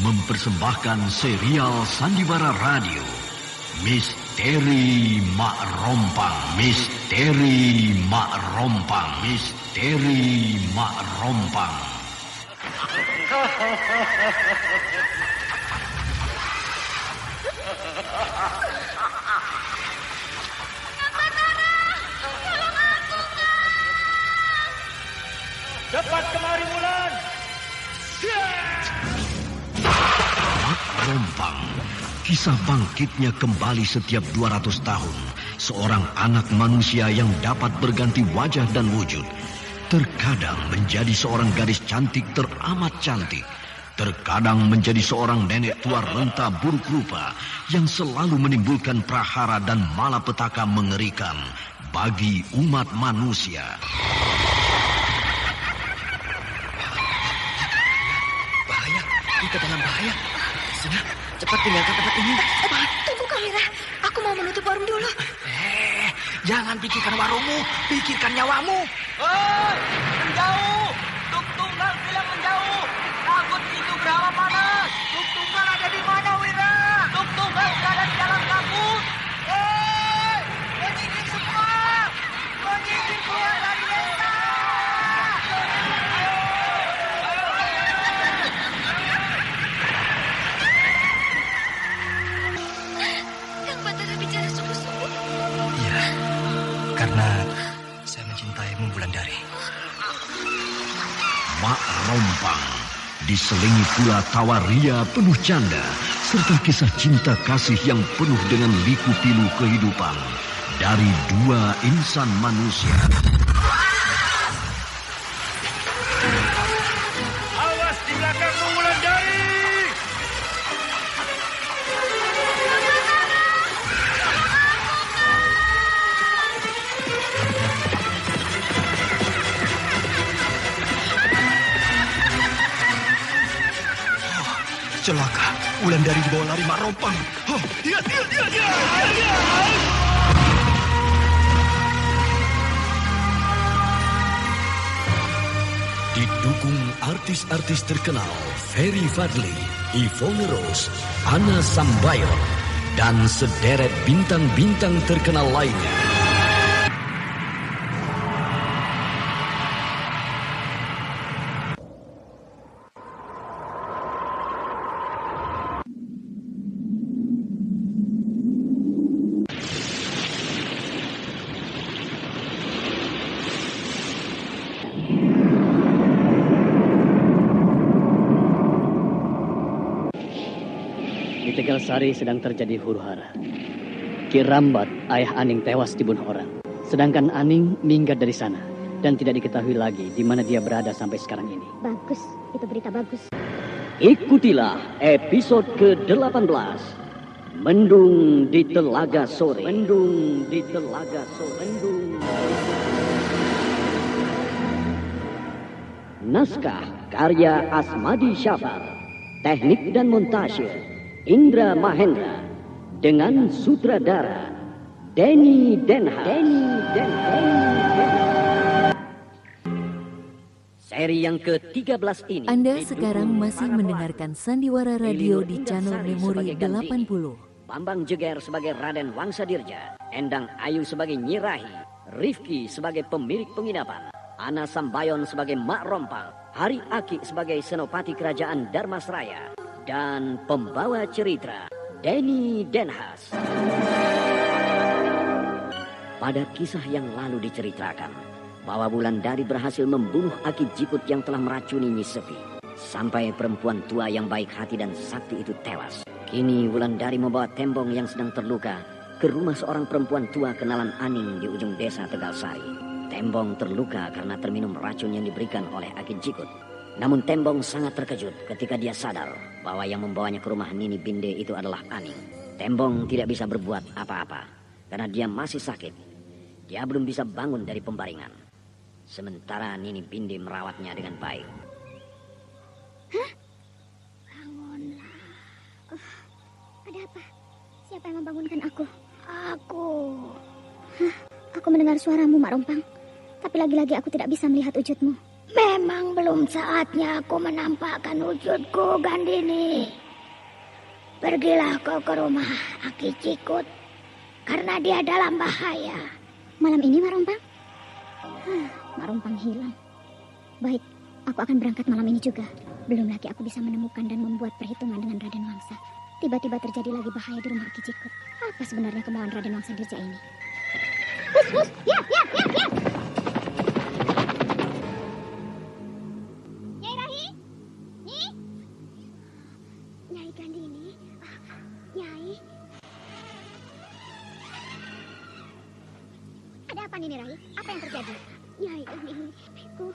mempersembahkan serial Sandiwara Radio Misteri Mak Rompang. Misteri Mak Rompang. Misteri Mak Rompang. Cepat kemari, Wulan. Mak Rompang. Kisah bangkitnya kembali setiap 200 tahun. Seorang anak manusia yang dapat berganti wajah dan wujud. Terkadang menjadi seorang gadis cantik teramat cantik. Terkadang menjadi seorang nenek tua renta buruk rupa yang selalu menimbulkan prahara dan malapetaka mengerikan bagi umat manusia. Bahaya, kita dalam bahaya. Sina, cepat tinggalkan tempat ini. Cepat. Tunggu, Kamira. Aku mau menutup warung dulu. Jangan pikirkan warungmu, pikirkan nyawamu. Hei, menjauh. Tuk Tunggal bilang menjauh. Takut itu berawa panas. Tuk Tunggal ada di mana, Wira? Tuk Tunggal berada di dalam kabut. Hei, penyisir semua. Penyisir keluar dari desa. Kang Batara bicara sungguh-sungguh. Iya, karena saya mencintaimu, Wulandari. Mak Rompang diselingi pula tawa ria penuh canda serta kisah cinta kasih yang penuh dengan liku-pilu kehidupan dari dua insan manusia. Awas di belakangmu, Wulandari. Celaka, Wulandari dibawa lari Mak Rompang. Oh, iya. Didukung artis-artis terkenal Ferry Fadli, Yvonne Rose, Anna Sambayon, dan sederet bintang-bintang terkenal lainnya. Di Tegalsari sedang terjadi huru-hara. Ki Rambat, ayah Aning tewas dibunuh orang. Sedangkan Aning minggat dari sana dan tidak diketahui lagi di mana dia berada sampai sekarang ini. Bagus, itu berita bagus. Ikutilah episode ke-18. Mendung di Telaga Sore. Mendung di Telaga Sore. Mendung. Naskah karya Asmadi Syafar. Teknik dan montase Indra Mahendra dengan sutradara Denny Denhas. Seri yang ke-13 ini. Anda sekarang masih mendengarkan Sandiwara Radio di channel Memori 80. Bambang Jeger sebagai Raden Wangsadirja, Endang Ayu sebagai Nyi Rahi, Rifki sebagai pemilik penginapan, Ana Sambayon sebagai Mak Rompang, Hari Aki sebagai senopati kerajaan Darmasraya, dan pembawa cerita Denny Denhas. Pada kisah yang lalu diceritakan bahwa Wulandari berhasil membunuh Aki Jiput yang telah meracuni Nyi Sepi, sampai perempuan tua yang baik hati dan sakti itu tewas. Kini Wulandari membawa Tembong yang sedang terluka ke rumah seorang perempuan tua kenalan Aning di ujung desa Tegalsari. Tembong terluka karena terminum racun yang diberikan oleh Aki Jiput. Namun Tembong sangat terkejut ketika dia sadar bahwa yang membawanya ke rumah Nini Binde itu adalah Aning. Tembong tidak bisa berbuat apa-apa karena dia masih sakit. Dia belum bisa bangun dari pembaringan. Sementara Nini Binde merawatnya dengan baik. Hah? Bangunlah. Ada apa? Siapa yang membangunkan aku? Aku. Hah? Aku mendengar suaramu, Mak Rompang. Tapi lagi-lagi aku tidak bisa melihat wujudmu. Memang belum saatnya aku menampakkan wujudku, Gandini. Pergilah kau ke rumah Aki Cikut, karena dia dalam bahaya. Malam ini, Marompang? Marompang hilang. Baik, aku akan berangkat malam ini juga. Belum lagi aku bisa menemukan dan membuat perhitungan dengan Raden Wangsa. Tiba-tiba terjadi lagi bahaya di rumah Aki Cikut. Apa sebenarnya kemauan Raden Wangsa Dirja ini? Hus, ya. Nyai Rahi? Nyai Gandini? Nyai? Ada apa nih, Rahi? Apa yang terjadi? Nyai Gandini, aku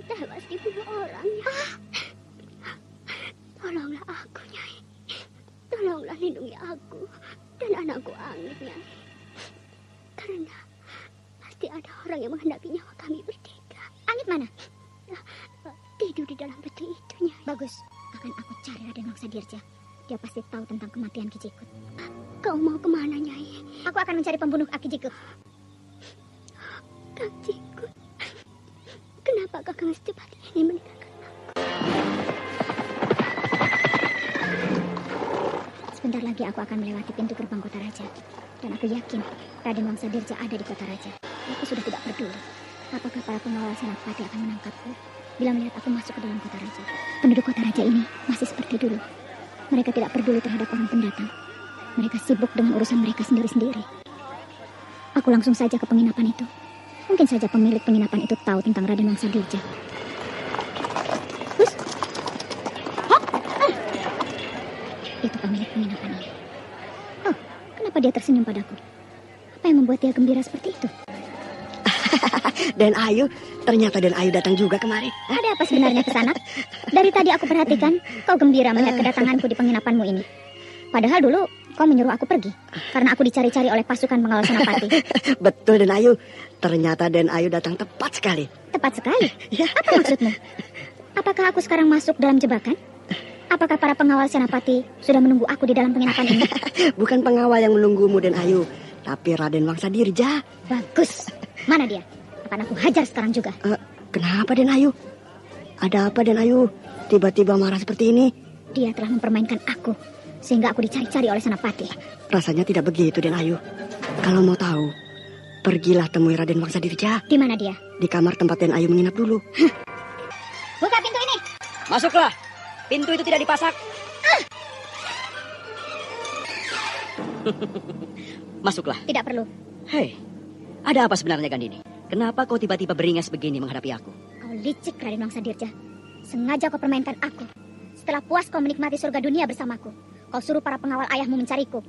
tewas dibunuh orang. Tolonglah aku, Nyai. Tolonglah lindungi aku dan anakku Angit, Nyai. Karena pasti ada orang yang menghendaki nyawa kami bertiga. Angit mana? Tidur di dalam peti itu, Nyai. Bagus, akan aku cari Raden Wangsa Dirja. Dia pasti tahu tentang kematian Ki Cikut. Kau mau kemana, Nyai? Aku akan mencari pembunuh Aki Cikut. Kang Cikut, kenapa Kakang secepat ini meninggalkan aku? Sebentar lagi aku akan melewati pintu gerbang kota raja. Dan aku yakin Raden Wangsa Dirja ada di kota raja. Aku sudah tidak peduli apakah para pengawal Senapati akan menangkapku bila melihat aku masuk ke dalam kota raja. Penduduk kota raja ini masih seperti dulu. Mereka tidak peduli terhadap orang pendatang. Mereka sibuk dengan urusan mereka sendiri-sendiri. Aku langsung saja ke penginapan itu. Mungkin saja pemilik penginapan itu tahu tentang Raden Wangsa Dirja. Hus! Hop! Itu pemilik penginapan ini. Oh, kenapa dia tersenyum padaku? Apa yang membuat dia gembira seperti itu? Den Ayu, ternyata Den Ayu datang juga kemari. Ada apa sebenarnya ke sana? Dari tadi aku perhatikan kau gembira melihat kedatanganku di penginapanmu ini. Padahal dulu kau menyuruh aku pergi karena aku dicari-cari oleh pasukan pengawal Senapati. Betul Den Ayu, ternyata Den Ayu datang tepat sekali. Tepat sekali? Apa maksudmu? Apakah aku sekarang masuk dalam jebakan? Apakah para pengawal Senapati sudah menunggu aku di dalam penginapan ini? Bukan pengawal yang menunggumu Den Ayu, tapi Raden Wangsa Dirja. Bagus. Mana dia? Akan aku hajar sekarang juga. Kenapa Den Ayu? Ada apa Den Ayu? Tiba-tiba marah seperti ini? Dia telah mempermainkan aku sehingga aku dicari-cari oleh Senapati. Rasanya tidak begitu Den Ayu. Kalau mau tahu, pergilah temui Raden Wangsa Dirja. Di mana dia? Di kamar tempat Den Ayu menginap dulu. Buka pintu ini. Masuklah. Pintu itu tidak dipasak. Masuklah. Tidak perlu. Hei, ada apa sebenarnya Gandini? Kenapa kau tiba-tiba beringas begini menghadapi aku? Kau licik, Raden Wangsa Dirja. Sengaja kau permainkan aku. Setelah puas kau menikmati surga dunia bersamaku, kau suruh para pengawal ayahmu mencariku.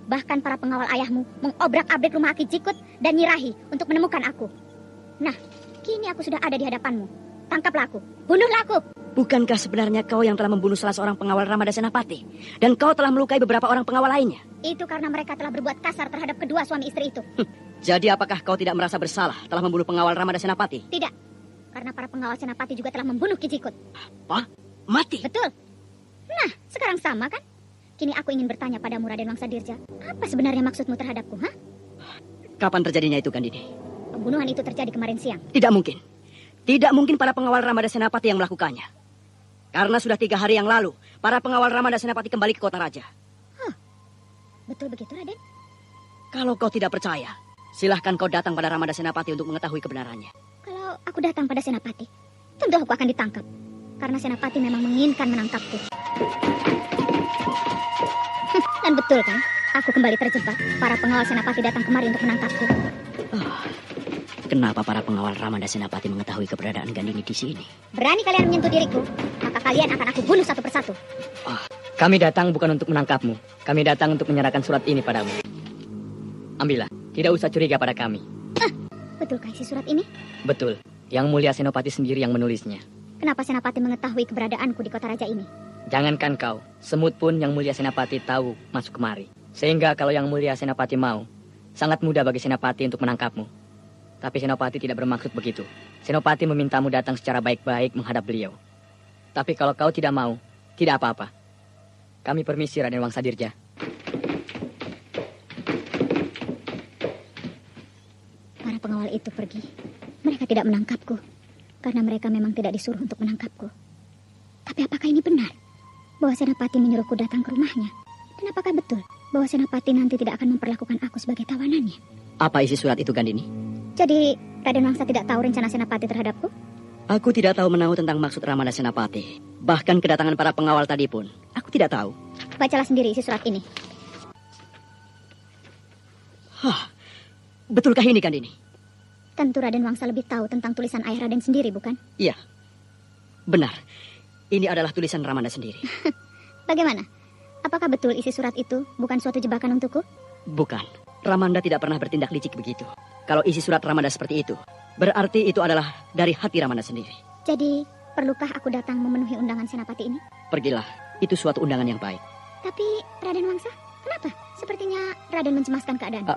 Bahkan para pengawal ayahmu mengobrak-abrik rumah Aki Cikut dan Nyirahi untuk menemukan aku. Nah, kini aku sudah ada di hadapanmu. Tangkaplah aku, bunuhlah aku. Bukankah sebenarnya kau yang telah membunuh salah seorang pengawal Ramada Senapati? Dan kau telah melukai beberapa orang pengawal lainnya? Itu karena mereka telah berbuat kasar terhadap kedua suami istri itu. Jadi apakah kau tidak merasa bersalah telah membunuh pengawal Ramada Senapati? Tidak, karena para pengawal Senapati juga telah membunuh Ki Cikut. Apa? Mati? Betul. Nah, sekarang sama kan? Kini aku ingin bertanya padamu Raden Wangsa Dirja. Apa sebenarnya maksudmu terhadapku, ha? Kapan terjadinya itu Gandini? Pembunuhan itu terjadi kemarin siang. Tidak mungkin. Tidak mungkin para pengawal Ramada Senapati yang melakukannya. Karena sudah 3 hari yang lalu, para pengawal Ramada Senapati kembali ke kota raja. Betul begitu, Raden? Kalau kau tidak percaya, silahkan kau datang pada Ramada Senapati untuk mengetahui kebenarannya. Kalau aku datang pada Senapati, tentu aku akan ditangkap. Karena Senapati memang menginginkan menangkapku. Dan betul kan, aku kembali terjebak. Para pengawal Senapati datang kemari untuk menangkapku. Kenapa para pengawal Ramada Senapati mengetahui keberadaan Gandini di sini? Berani kalian menyentuh diriku, maka kalian akan aku bunuh satu persatu. Kami datang bukan untuk menangkapmu. Kami datang untuk menyerahkan surat ini padamu. Ambillah, tidak usah curiga pada kami. Betulkah isi surat ini? Betul, Yang Mulia Senopati sendiri yang menulisnya. Kenapa Senapati mengetahui keberadaanku di kota raja ini? Jangankan kau, semut pun Yang Mulia Senapati tahu masuk kemari. Sehingga kalau Yang Mulia Senapati mau, sangat mudah bagi Senapati untuk menangkapmu. Tapi Senopati tidak bermaksud begitu. Senopati memintamu datang secara baik-baik menghadap beliau. Tapi kalau kau tidak mau, tidak apa-apa. Kami permisi Raden Wangsa Dirja. Para pengawal itu pergi. Mereka tidak menangkapku. karena mereka memang tidak disuruh untuk menangkapku. Tapi apakah ini benar bahwa Senapati menyuruhku datang ke rumahnya? Dan apakah betul bahwa Senapati nanti tidak akan memperlakukan aku sebagai tawanannya? Apa isi surat itu, Gandini? Jadi Raden Wangsa tidak tahu rencana Senapati terhadapku? Aku tidak tahu menahu tentang maksud Ramanda Senapati. Bahkan kedatangan para pengawal tadi pun aku tidak tahu. Bacalah sendiri isi surat ini. Betulkah ini, Gandini? Tentu Raden Wangsa lebih tahu tentang tulisan ayah Raden sendiri, bukan? Iya, benar. Ini adalah tulisan Ramanda sendiri. Bagaimana? Apakah betul isi surat itu bukan suatu jebakan untukku? Bukan. Ramanda tidak pernah bertindak licik begitu. Kalau isi surat Ramanda seperti itu, berarti itu adalah dari hati Ramanda sendiri. Jadi, perlukah aku datang memenuhi undangan Senapati ini? Pergilah, itu suatu undangan yang baik. Tapi, Raden Wangsa, kenapa? Sepertinya Raden mencemaskan keadaan.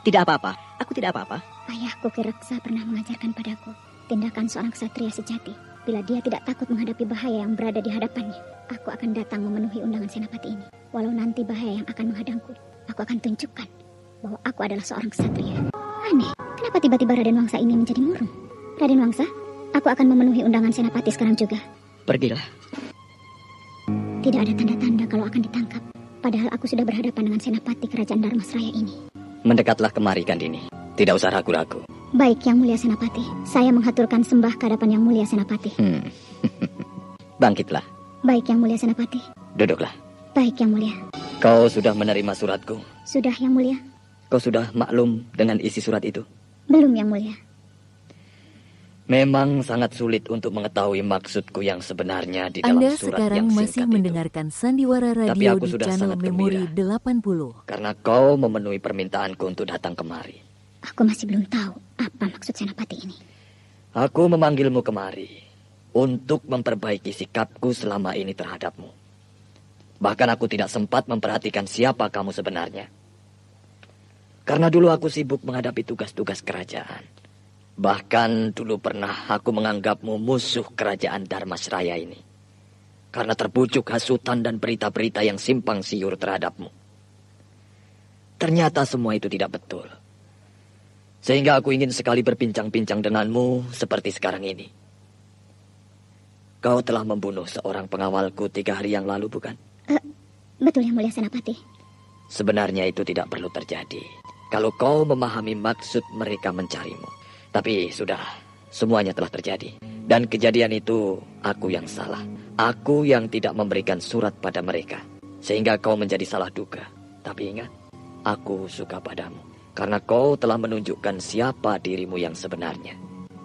Tidak apa-apa, aku tidak apa-apa. Ayahku Ki Reksa pernah mengajarkan padaku tindakan seorang ksatria sejati. Bila dia tidak takut menghadapi bahaya yang berada di hadapannya, aku akan datang memenuhi undangan Senapati ini. Walau nanti bahaya yang akan menghadangku, aku akan tunjukkan bahwa aku adalah seorang ksatria. Aneh, kenapa tiba-tiba Raden Wangsa ini menjadi murung? Raden Wangsa, aku akan memenuhi undangan Senapati sekarang juga. Pergilah. Tidak ada tanda-tanda kalau akan ditangkap. Padahal aku sudah berhadapan dengan Senapati Kerajaan Dharmasraya ini. Mendekatlah kemari, Gandini. Tidak usah ragu-ragu. Baik, Yang Mulia Senapati. Saya menghaturkan sembah ke hadapan Yang Mulia Senapati. Bangkitlah. Baik, Yang Mulia Senapati. Duduklah. Baik, Yang Mulia. Kau sudah menerima suratku? Sudah, Yang Mulia. Kau sudah maklum dengan isi surat itu? Belum, Yang Mulia. Memang sangat sulit untuk mengetahui maksudku yang sebenarnya di dalam Anda surat sekarang yang masih singkat mendengarkan Sandiwara Tapi Radio aku di sudah channel sangat Memori gembira. 80. Karena kau memenuhi permintaanku untuk datang kemari. Aku masih belum tahu apa maksud Senapati ini. Aku memanggilmu kemari untuk memperbaiki sikapku selama ini terhadapmu. Bahkan aku tidak sempat memperhatikan siapa kamu sebenarnya. Karena dulu aku sibuk menghadapi tugas-tugas kerajaan. Bahkan dulu pernah aku menganggapmu musuh kerajaan Dharmasraya ini. Karena terbujuk hasutan dan berita-berita yang simpang siur terhadapmu. Ternyata semua itu tidak betul. Sehingga aku ingin sekali berbincang-bincang denganmu seperti sekarang ini. Kau telah membunuh seorang pengawalku 3 hari yang lalu, bukan? Betul, Yang Mulia Senapati. Sebenarnya itu tidak perlu terjadi kalau kau memahami maksud mereka mencarimu. Tapi sudah, semuanya telah terjadi. Dan kejadian itu aku yang salah. Aku yang tidak memberikan surat pada mereka. Sehingga kau menjadi salah duga. Tapi ingat, aku suka padamu. Karena kau telah menunjukkan siapa dirimu yang sebenarnya.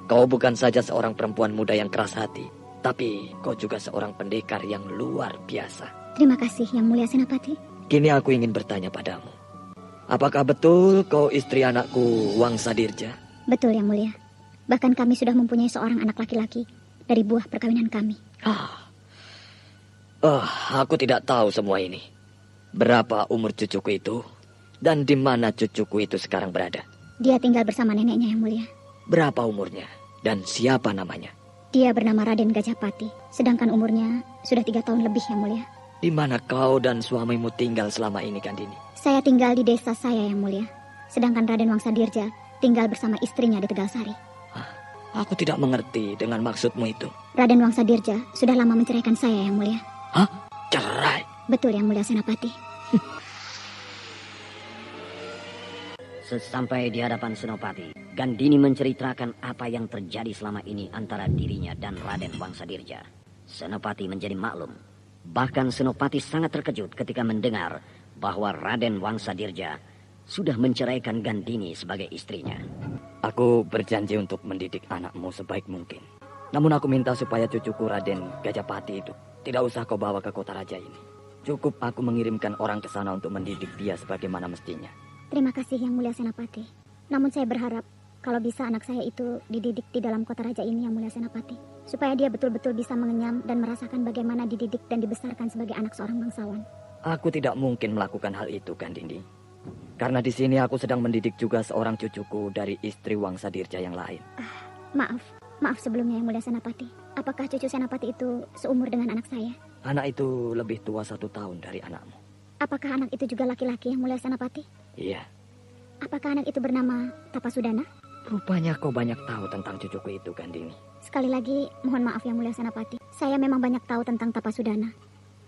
Kau bukan saja seorang perempuan muda yang keras hati. Tapi kau juga seorang pendekar yang luar biasa. Terima kasih, Yang Mulia Senapati. Kini aku ingin bertanya padamu. Apakah betul kau istri anakku Wangsa Dirja? Betul, Yang Mulia. Bahkan kami sudah mempunyai seorang anak laki-laki dari buah perkawinan kami. Aku tidak tahu semua ini. Berapa umur cucuku itu? Dan di mana cucuku itu sekarang berada? Dia tinggal bersama neneknya, Yang Mulia. Berapa umurnya? Dan siapa namanya? Dia bernama Raden Gajapati. Sedangkan umurnya sudah 3 tahun lebih, Yang Mulia. Di mana kau dan suamimu tinggal selama ini, Gandini? Saya tinggal di desa saya, Yang Mulia. Sedangkan Raden Wangsa Dirja tinggal bersama istrinya di Tegalsari. Aku tidak mengerti dengan maksudmu itu. Raden Wangsa Dirja sudah lama menceraikan saya, Yang Mulia. Hah? Cerai? Betul, Yang Mulia Senapati. Sesampai di hadapan Senopati, Gandini menceritakan apa yang terjadi selama ini antara dirinya dan Raden Wangsa Dirja. Senopati menjadi maklum. Bahkan Senopati sangat terkejut ketika mendengar bahwa Raden Wangsa Dirja sudah menceraikan Gandini sebagai istrinya. Aku berjanji untuk mendidik anakmu sebaik mungkin. Namun aku minta supaya cucuku Raden Gajapati itu tidak usah kau bawa ke kota raja ini. Cukup aku mengirimkan orang ke sana untuk mendidik dia sebagaimana mestinya. Terima kasih, Yang Mulia Senapati. Namun saya berharap kalau bisa anak saya itu dididik di dalam kota raja ini, Yang Mulia Senapati. Supaya dia betul-betul bisa mengenyam dan merasakan bagaimana dididik dan dibesarkan sebagai anak seorang bangsawan. Aku tidak mungkin melakukan hal itu, Gandini. Karena di sini aku sedang mendidik juga seorang cucuku dari istri Wangsa Dirja yang lain. Maaf sebelumnya, Yang Mulia Senapati. Apakah cucu Senapati itu seumur dengan anak saya? Anak itu lebih tua 1 tahun dari anakmu. Apakah anak itu juga laki-laki, Yang Mulia Senapati? Iya. Apakah anak itu bernama Tapasudana? Rupanya kau banyak tahu tentang cucuku itu, Gandini. Sekali lagi, mohon maaf Yang Mulia Senapati. Saya memang banyak tahu tentang Tapasudana.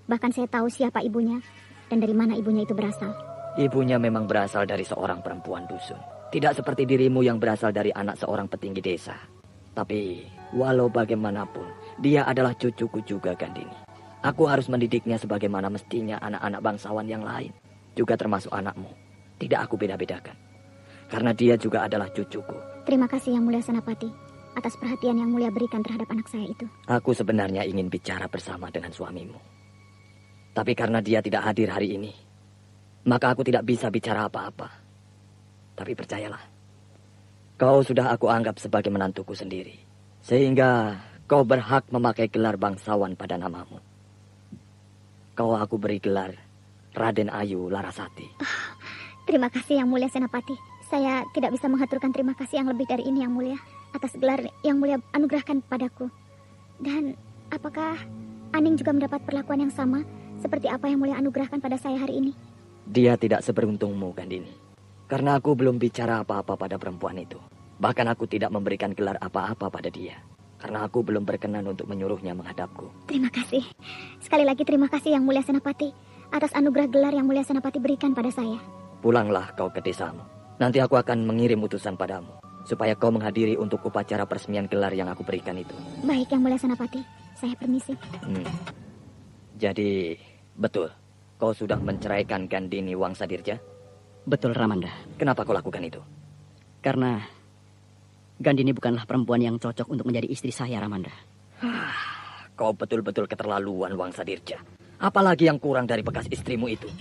Bahkan saya tahu siapa ibunya dan dari mana ibunya itu berasal. Ibunya memang berasal dari seorang perempuan dusun. Tidak seperti dirimu yang berasal dari anak seorang petinggi desa. Tapi, walau bagaimanapun, dia adalah cucuku juga, Gandini. Aku harus mendidiknya sebagaimana mestinya anak-anak bangsawan yang lain. Juga termasuk anakmu. Tidak aku beda-bedakan. Karena dia juga adalah cucuku. Terima kasih Yang Mulia Senapati atas perhatian Yang Mulia berikan terhadap anak saya itu. Aku sebenarnya ingin bicara bersama dengan suamimu. Tapi karena dia tidak hadir hari ini, maka aku tidak bisa bicara apa-apa. Tapi percayalah, kau sudah aku anggap sebagai menantuku sendiri. Sehingga kau berhak memakai gelar bangsawan pada namamu. Kau aku beri gelar Raden Ayu Larasati. Terima kasih Yang Mulia Senapati. Saya tidak bisa mengaturkan terima kasih yang lebih dari ini Yang Mulia. Atas gelar Yang Mulia anugerahkan padaku. Dan apakah Aning juga mendapat perlakuan yang sama seperti apa Yang Mulia anugerahkan pada saya hari ini? Dia tidak seberuntungmu, Gandini. Karena aku belum bicara apa-apa pada perempuan itu. Bahkan aku tidak memberikan gelar apa-apa pada dia. Karena aku belum berkenan untuk menyuruhnya menghadapku. Terima kasih. Sekali lagi terima kasih Yang Mulia Senapati atas anugerah gelar Yang Mulia Senapati berikan pada saya. Pulanglah kau ke desamu. Nanti aku akan mengirim utusan padamu. Supaya kau menghadiri untuk upacara peresmian gelar yang aku berikan itu. Baik Yang Mulia Senapati. Saya permisi. Jadi, betul. Kau sudah menceraikan Gandini Wangsadirja? Betul, Ramanda. Kenapa kau lakukan itu? Karena Gandini bukanlah perempuan yang cocok untuk menjadi istri saya, Ramanda. Kau betul-betul keterlaluan, Wangsadirja. Apalagi yang kurang dari bekas istrimu itu.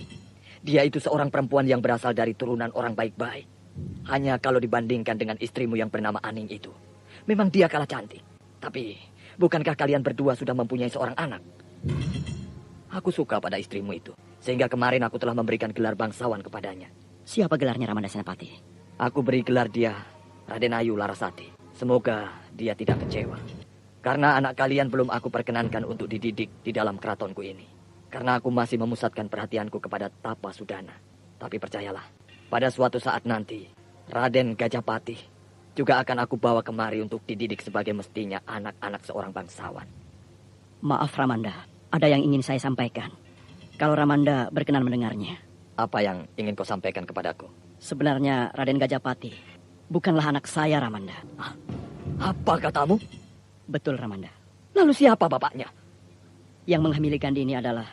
Dia itu seorang perempuan yang berasal dari turunan orang baik-baik. Hanya kalau dibandingkan dengan istrimu yang bernama Aning itu. Memang dia kalah cantik. Tapi, bukankah kalian berdua sudah mempunyai seorang anak? Aku suka pada istrimu itu. Sehingga kemarin aku telah memberikan gelar bangsawan kepadanya. Siapa gelarnya, Ramanda Senapati? Aku beri gelar dia Raden Ayu Larasati. Semoga dia tidak kecewa. Karena anak kalian belum aku perkenankan untuk dididik di dalam keratonku ini. Karena aku masih memusatkan perhatianku kepada Tapasudana. Tapi percayalah, pada suatu saat nanti, Raden Gajapati juga akan aku bawa kemari untuk dididik sebagai mestinya anak-anak seorang bangsawan. Maaf, Ramanda. Ada yang ingin saya sampaikan. Kalau Ramanda berkenan mendengarnya. Apa yang ingin kau sampaikan kepadaku? Sebenarnya Raden Gajapati bukanlah anak saya, Ramanda. Apa katamu? Betul, Ramanda. Lalu siapa bapaknya? Yang menghamili Gandini adalah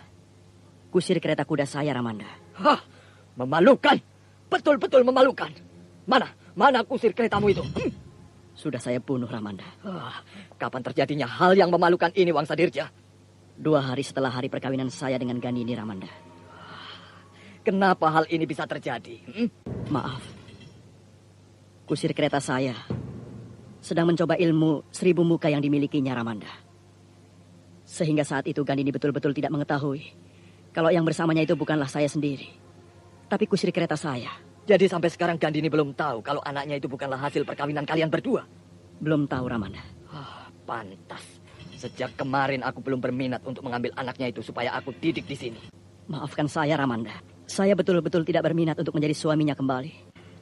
kusir kereta kuda saya, Ramanda. Hah, memalukan. Betul-betul memalukan. Mana kusir keretamu itu? Sudah saya bunuh, Ramanda. Kapan terjadinya hal yang memalukan ini, Wangsadirja? 2 hari setelah hari perkawinan saya dengan Gandini, Ramanda. Kenapa hal ini bisa terjadi? Maaf. Kusir kereta saya sedang mencoba ilmu 1000 muka yang dimilikinya, Ramanda. Sehingga saat itu Gandini betul-betul tidak mengetahui kalau yang bersamanya itu bukanlah saya sendiri, tapi kusir kereta saya. Jadi sampai sekarang Gandini belum tahu kalau anaknya itu bukanlah hasil perkawinan kalian berdua? Belum tahu, Ramanda. Pantas. Sejak kemarin aku belum berminat untuk mengambil anaknya itu supaya aku didik di sini. Maafkan saya, Ramanda. Saya betul-betul tidak berminat untuk menjadi suaminya kembali.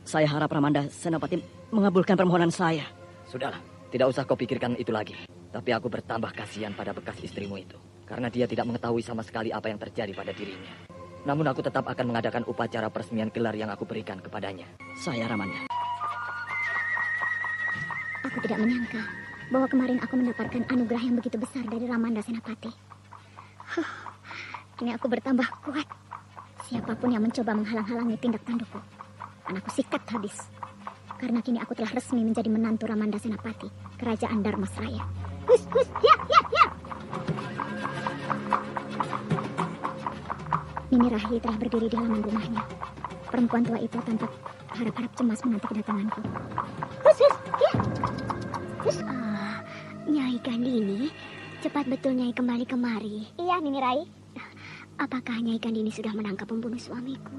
Saya harap Ramanda Senapati mengabulkan permohonan saya. Sudahlah, tidak usah kau pikirkan itu lagi. Tapi aku bertambah kasihan pada bekas istrimu itu. Karena dia tidak mengetahui sama sekali apa yang terjadi pada dirinya. Namun aku tetap akan mengadakan upacara peresmian gelar yang aku berikan kepadanya. Saya, Ramanda. Aku tidak menyangka bahwa kemarin aku mendapatkan anugerah yang begitu besar dari Ramanda Senapati. Kini aku bertambah kuat. Siapapun yang mencoba menghalang-halangi tindak tandukku, akan aku sikat habis. Karena kini aku telah resmi menjadi menantu Ramanda Senapati, Kerajaan Dharmasraya. Hus, ya. Nini Rahi telah berdiri di halaman rumahnya. Perempuan tua itu tampak harap-harap cemas menanti kedatanganku. Hus, ya. Hus. Nyai Gandini, cepat betul Nyai kembali kemari. Iya, Nini Rahi. Apakah Nyai Gandini sudah menangkap pembunuh suamiku?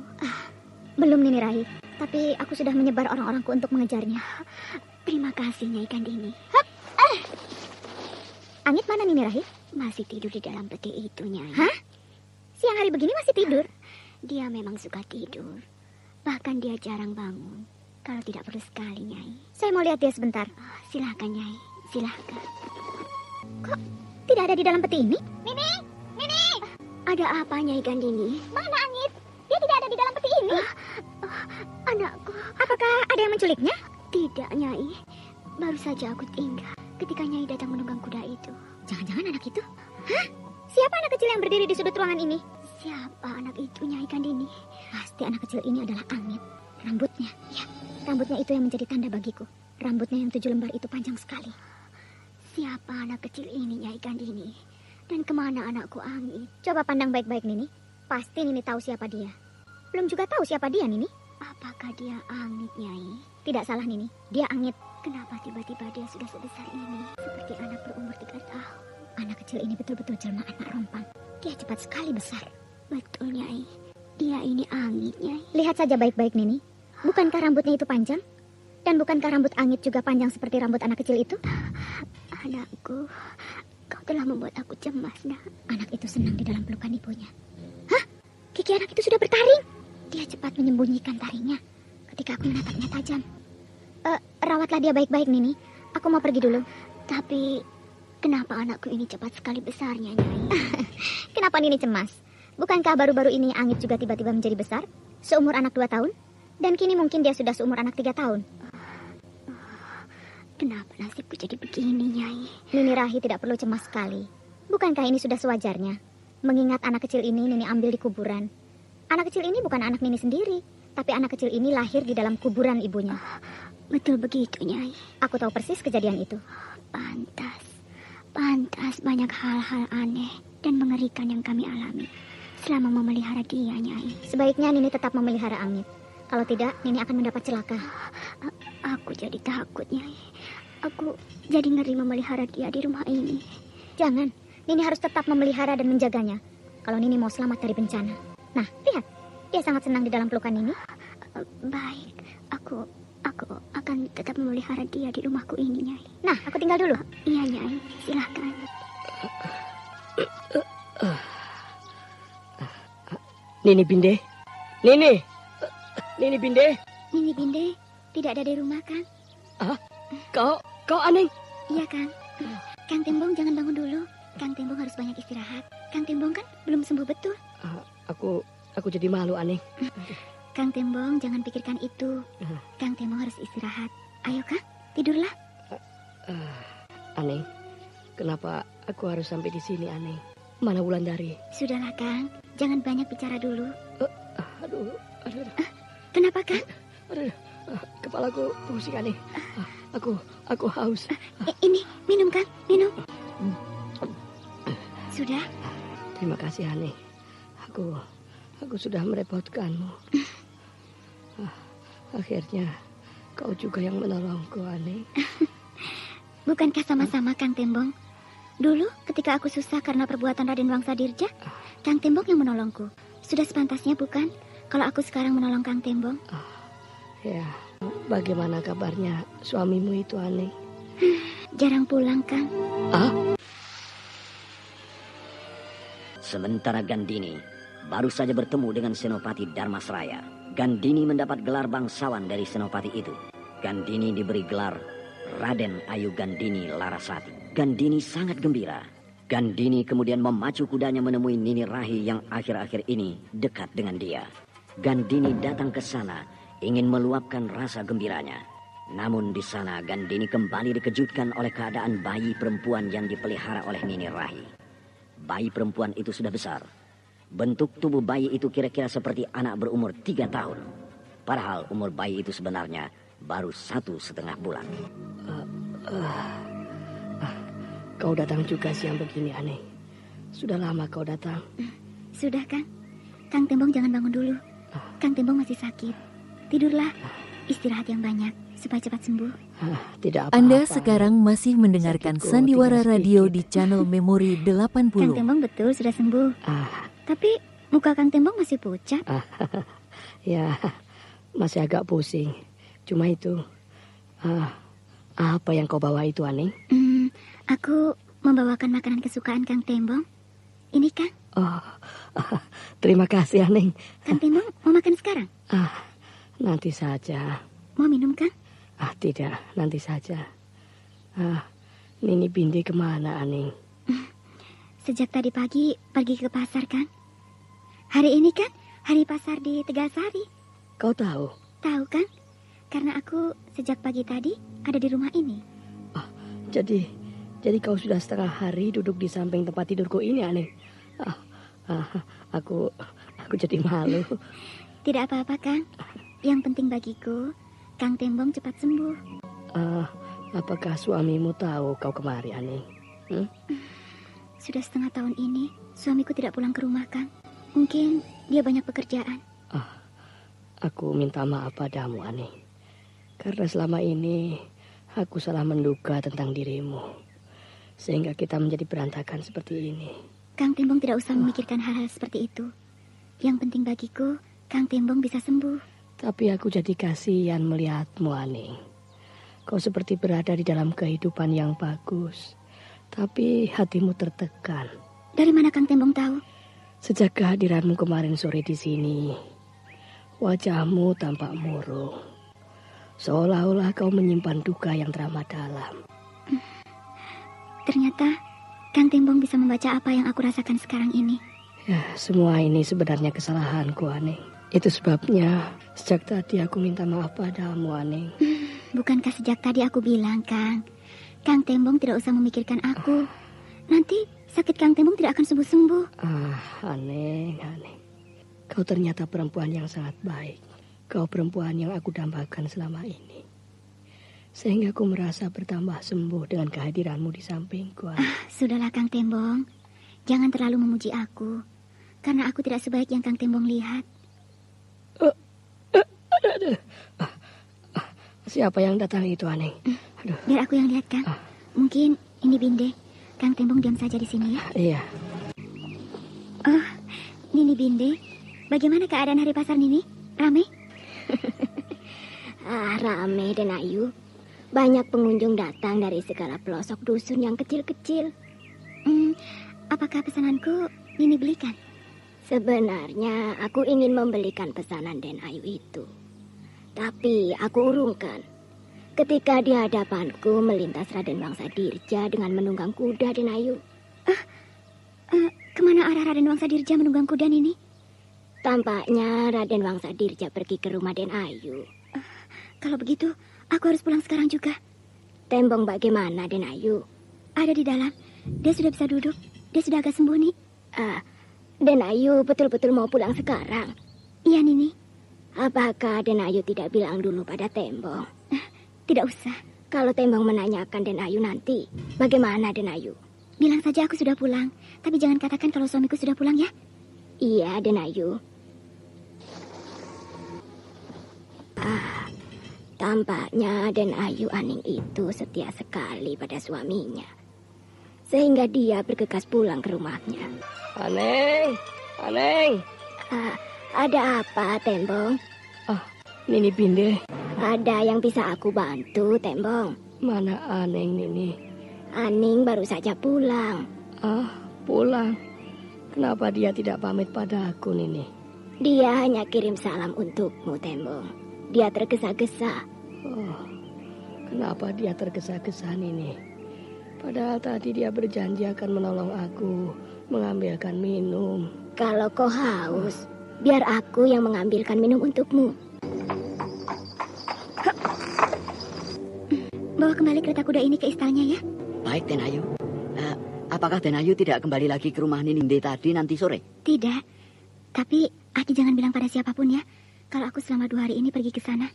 Belum, Nini Rahi. Tapi aku sudah menyebar orang-orangku untuk mengejarnya. Terima kasih, Nyai Gandini. Angit mana, Nini Rahi? Masih tidur di dalam peti itu, Nyai. Hah? Siang hari begini masih tidur? Dia memang suka tidur. Bahkan dia jarang bangun. Kalau tidak perlu sekali, Nyai. Saya mau lihat dia sebentar. Silahkan, Nyai. Silahkan. Kok tidak ada di dalam peti ini? Nini! Nini! Ada apa, Nyai Gandini? Mana Angit? Dia tidak ada di dalam peti ini. Anakku. Apakah ada yang menculiknya? Tidak, Nyai. Baru saja aku tinggal ketika Nyai datang menunggang kuda itu. Jangan-jangan anak itu? Hah? Siapa anak kecil yang berdiri di sudut ruangan ini? Siapa anak itu, Nyai Gandini? Pasti anak kecil ini adalah Angit. Rambutnya, ya, rambutnya itu yang menjadi tanda bagiku. Rambutnya yang 7 lembar itu panjang sekali. Siapa anak kecil ini, Nyai Gandini? Dan kemana anakku Angit? Coba pandang baik-baik, Nini. Pasti Nini tahu siapa dia. Belum juga tahu siapa dia, Nini. Apakah dia Angit, Nyai? Tidak salah, Nini. Dia Angit. Kenapa tiba-tiba dia sudah sebesar ini? Seperti anak berumur 3 tahun. Anak kecil ini betul-betul jelmaan Mak Rompang. Dia cepat sekali besar. Betul, Nyai. Dia ini Angit, Nyai. Lihat saja baik-baik, Nini. Bukankah rambutnya itu panjang? Dan bukankah rambut Angit juga panjang seperti rambut anak kecil itu? Anakku, kau telah membuat aku cemas, Nak. Anak itu senang di dalam pelukan ibunya. Hah? Kiki anak itu sudah bertaring. Dia cepat menyembunyikan taringnya ketika aku menatapnya tajam. Rawatlah dia baik-baik, Nini. Aku mau pergi dulu. Tapi kenapa anakku ini cepat sekali besarnya, Nyai? Kenapa Nini cemas? Bukankah baru-baru ini Angit juga tiba-tiba menjadi besar? Seumur anak 2 tahun? Dan kini mungkin dia sudah seumur anak 3 tahun. Kenapa nasibku jadi begini, Nyai? Nini Rahi tidak perlu cemas sekali. Bukankah ini sudah sewajarnya? Mengingat anak kecil ini Nini ambil di kuburan. Anak kecil ini bukan anak Nini sendiri, tapi anak kecil ini lahir di dalam kuburan ibunya. Betul begitu, Nyai. Aku tahu persis kejadian itu. Pantas banyak hal-hal aneh dan mengerikan yang kami alami selama memelihara dia, Nyai. Sebaiknya Nini tetap memelihara Angit. Kalau tidak, Nini akan mendapat celaka. Aku jadi takut, Nyai. Aku jadi ngeri memelihara dia di rumah ini. Jangan, Nini harus tetap memelihara dan menjaganya. Kalau Nini mau selamat dari bencana. Nah, lihat. Dia sangat senang di dalam pelukan ini. Baik, aku akan tetap memelihara dia di rumahku ini, Nyai. Nah, aku tinggal dulu. Iya, Nyai. Silahkan. Nini Binde. Nini Binde. Nini Binde tidak ada di rumah, Kang. Kau Aneng. Iya, Kang. Kang Tembong jangan bangun dulu. Kang Tembong harus banyak istirahat. Kang Tembong kan belum sembuh betul. Aku jadi malu, Aneng. Kang Tembong jangan pikirkan itu. Kang Tembong harus istirahat. Ayo, Kang, tidurlah. Aneng, kenapa aku harus sampai di sini, Aneng? Mana Wulandari? Sudahlah, Kang. Jangan banyak bicara dulu. Aduh. Kenapa, Kang? Kepalaku pusing, Aneng. Aku haus. Ini, minum, Kang. Minum. Sudah? Terima kasih, Aneng. Aku sudah merepotkanmu. Akhirnya kau juga yang menolongku, Aneng. Bukankah sama-sama, Kang Tembong? Dulu ketika aku susah karena perbuatan Raden Wangsa Dirja, Kang Tembong yang menolongku. Sudah sepantasnya bukan kalau aku sekarang menolong Kang Tembong? Ya, bagaimana kabarnya suamimu itu, Aneng? Jarang pulang, Kang. Sementara Gandini baru saja bertemu dengan Senopati Dharmasraya. Gandini mendapat gelar bangsawan dari Senopati itu. Gandini diberi gelar Raden Ayu Gandini Larasati. Gandini sangat gembira. Gandini kemudian memacu kudanya menemui Nini Rahi yang akhir-akhir ini dekat dengan dia. Gandini datang ke sana ingin meluapkan rasa gembiranya. Namun di sana Gandini kembali dikejutkan oleh keadaan bayi perempuan yang dipelihara oleh Nini Rahi. Bayi perempuan itu sudah besar. Bentuk tubuh bayi itu kira-kira seperti anak berumur 3 tahun. Padahal umur bayi itu sebenarnya baru 1,5 bulan. Kau datang juga siang begini, Aneng. Sudah lama kau datang. Sudah, Kang. Kang Tembong jangan bangun dulu. Kang Tembong masih sakit. Tidurlah. Istirahat yang banyak supaya cepat sembuh. Tidak apa-apa. Anda sekarang masih mendengarkan Sakitku Sandiwara tinggal Radio sedikit. di channel Memori 80. Kang Tembong betul sudah sembuh. Tapi muka Kang Tembong masih pucat. Ya, masih agak pusing. Cuma itu. Apa yang kau bawa itu, Aneng? Aku membawakan makanan kesukaan Kang Tembong. Ini, Kang. Terima kasih, Aneng. Kang Tembong mau makan sekarang? Nanti saja. Mau minum, Kang? Tidak, nanti saja. Nini Binde kemana, Aning? Sejak tadi pagi pergi ke pasar, Kang. Hari ini kan hari pasar di Tegalsari. Kau tahu? Tahu, Kang? Karena aku sejak pagi tadi ada di rumah ini. Jadi kau sudah setengah hari duduk di samping tempat tidurku ini, Aning. Aku jadi malu. Tidak apa-apa, Kang. Yang penting bagiku, Kang Tembong cepat sembuh. Apakah suamimu tahu kau kemari, Aning? Sudah setengah tahun ini, suamiku tidak pulang ke rumah, Kang. Mungkin dia banyak pekerjaan. Aku minta maaf padamu, Aning. Karena selama ini aku salah menduga tentang dirimu. Sehingga kita menjadi berantakan seperti ini. Kang Tembong tidak usah memikirkan hal-hal seperti itu. Yang penting bagiku, Kang Tembong bisa sembuh. Tapi aku jadi kasihan melihatmu, Aning. Kau seperti berada di dalam kehidupan yang bagus. Tapi hatimu tertekan. Dari mana Kang Tembong tahu? Sejak kehadiranmu kemarin sore di sini, wajahmu tampak murung. Seolah-olah kau menyimpan duka yang teramat dalam. Ternyata Kang Tembong bisa membaca apa yang aku rasakan sekarang ini. Ya, semua ini sebenarnya kesalahanku, Aning. Itu sebabnya sejak tadi aku minta maaf padamu, Aning. Bukankah sejak tadi aku bilang, Kang Tembong tidak usah memikirkan aku. Nanti sakit Kang Tembong tidak akan sembuh-sembuh. Aning. Kau ternyata perempuan yang sangat baik. Kau perempuan yang aku dambakan selama ini. Sehingga aku merasa bertambah sembuh dengan kehadiranmu di sampingku. Sudahlah Kang Tembong. Jangan terlalu memuji aku. Karena aku tidak sebaik yang Kang Tembong lihat. Siapa yang datang itu, Aning? Biar aku yang lihat, Kang. Mungkin ini Binde. Kang Tembong diam saja di sini ya. Iya. Nini Binde. Bagaimana keadaan hari pasar Nini? Rame? Rame Den Ayu. Banyak pengunjung datang dari segala pelosok dusun yang kecil-kecil. Apakah pesananku Nini belikan? Sebenarnya aku ingin membelikan pesanan Den Ayu itu. Tapi aku urungkan. Ketika di hadapanku melintas Raden Wangsa Dirja dengan menunggang kuda Den Ayu. Kemana arah Raden Wangsa Dirja menunggang kuda Nini? Tampaknya Raden Wangsa Dirja pergi ke rumah Den Ayu. Kalau begitu, aku harus pulang sekarang juga. Tembong bagaimana Den Ayu? Ada di dalam. Dia sudah bisa duduk. Dia sudah agak sembuh nih. Den Ayu betul-betul mau pulang sekarang? Iya Nini. Apakah Den Ayu tidak bilang dulu pada Tembong? Tidak usah. Kalau Tembong menanyakan Den Ayu nanti, bagaimana Den Ayu? Bilang saja aku sudah pulang. Tapi jangan katakan kalau suamiku sudah pulang ya. Iya Den Ayu. Tampaknya Den Ayu Aning itu setia sekali pada suaminya. Sehingga dia bergegas pulang ke rumahnya. Aning. Ada apa, Tembong? Nini Binde. Ada yang bisa aku bantu, Tembong? Mana Aning, Nini? Aning baru saja pulang. Pulang? Kenapa dia tidak pamit pada aku, Nini? Dia hanya kirim salam untukmu, Tembong. Dia tergesa-gesa. Kenapa dia tergesa-gesa, Nini? Padahal tadi dia berjanji akan menolong aku mengambilkan minum. Kalau kau haus, biar aku yang mengambilkan minum untukmu. Bawa kembali kereta kuda ini ke istalanya ya. Baik, Den Ayu. Apakah Den Ayu tidak kembali lagi ke rumah Nindi tadi nanti sore? Tidak. Tapi Aki jangan bilang pada siapapun ya. Kalau aku selama 2 hari ini pergi ke sana.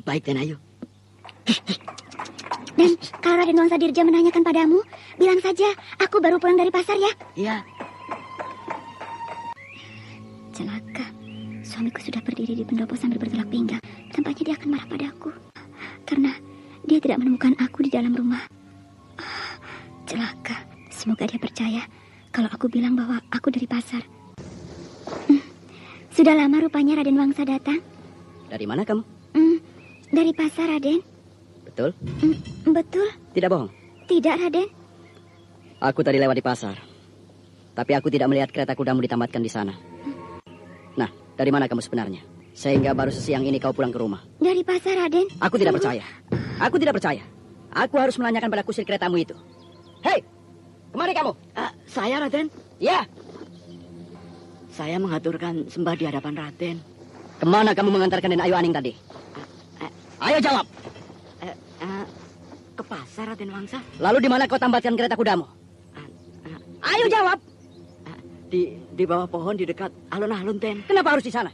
Baik, Den Ayu. Dan kalau Raden Wangsa Dirja menanyakan padamu, bilang saja aku baru pulang dari pasar ya. Iya. Celaka. Suamiku sudah berdiri di pendopo sambil bertolak pinggang. Tampaknya dia akan marah padaku. Karena dia tidak menemukan aku di dalam rumah. Celaka. Semoga dia percaya kalau aku bilang bahwa aku dari pasar. Sudah lama rupanya Raden Wangsa datang. Dari mana kamu? Dari pasar, Raden. Betul? Betul. Tidak bohong? Tidak, Raden. Aku tadi lewat di pasar. Tapi aku tidak melihat kereta kudamu ditamatkan di sana. Nah, dari mana kamu sebenarnya? Sehingga baru sesiang ini kau pulang ke rumah. Dari pasar, Raden? Aku tidak percaya. Aku tidak percaya. Aku harus menanyakan pada kusir keretamu itu. Hei, kemana kamu? Saya, Raden. Ya. Saya mengaturkan sembah di hadapan Raden. Kemana kamu mengantarkan Den Ayu Aning tadi? Ayo jawab. Ke pasar, Raden Wangsa. Lalu di mana kau tambatkan kereta kudamu? Ayo jawab. Di bawah pohon di dekat alun-alun, Den. Kenapa harus di sana?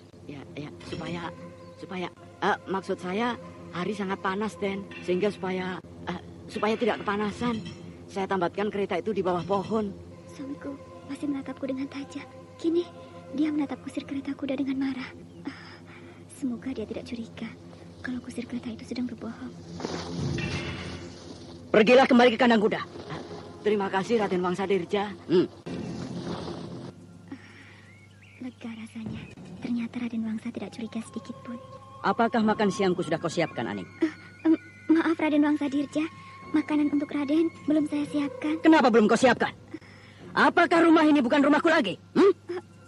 Ya, supaya maksud saya hari sangat panas, Den. Sehingga supaya tidak kepanasan, saya tambatkan kereta itu di bawah pohon. Suamiku masih menatapku dengan tajam. Kini dia menatap kusir kereta kuda dengan marah. Semoga dia tidak curiga kalau kusir kereta itu sedang berbohong. Pergilah kembali ke kandang kuda. Terima kasih, Raden Wangsa Dirja. Lega rasanya. Ternyata Raden Wangsa tidak curiga sedikit pun. Apakah makan siangku sudah kau siapkan, Aning? Maaf, Raden Wangsa Dirja. Makanan untuk Raden belum saya siapkan. Kenapa belum kau siapkan? Apakah rumah ini bukan rumahku lagi?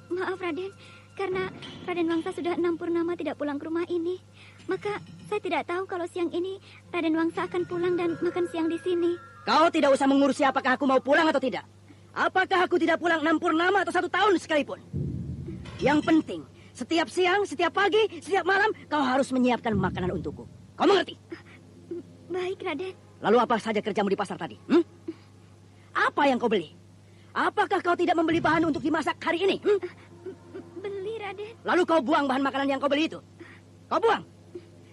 Maaf, Raden. Karena Raden Wangsa sudah 6 purnama tidak pulang ke rumah ini. Maka saya tidak tahu kalau siang ini Raden Wangsa akan pulang dan makan siang di sini. Kau tidak usah mengurusi apakah aku mau pulang atau tidak. Apakah aku tidak pulang 6 purnama atau 1 tahun sekalipun. Yang penting, setiap siang, setiap pagi, setiap malam, kau harus menyiapkan makanan untukku. Kau mengerti? Baik, Raden. Lalu apa saja kerjamu di pasar tadi? Apa yang kau beli? Apakah kau tidak membeli bahan untuk dimasak hari ini? Beli, Raden. Lalu kau buang bahan makanan yang kau beli itu? Kau buang?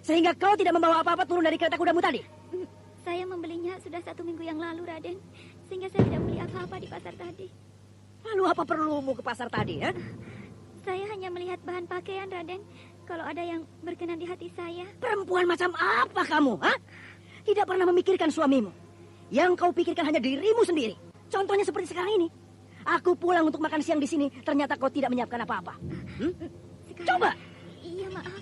Sehingga kau tidak membawa apa-apa turun dari kereta kudamu tadi? Saya membelinya sudah 1 minggu yang lalu, Raden. Sehingga saya tidak beli apa-apa di pasar tadi. Lalu apa perlumu ke pasar tadi, ya? Saya hanya melihat bahan pakaian, Raden. Kalau ada yang berkenan di hati saya. Perempuan macam apa kamu, ha? Tidak pernah memikirkan suamimu. Yang kau pikirkan hanya dirimu sendiri. Contohnya seperti sekarang ini. Aku pulang untuk makan siang di sini, ternyata kau tidak menyiapkan apa-apa. Coba. Iya, maaf.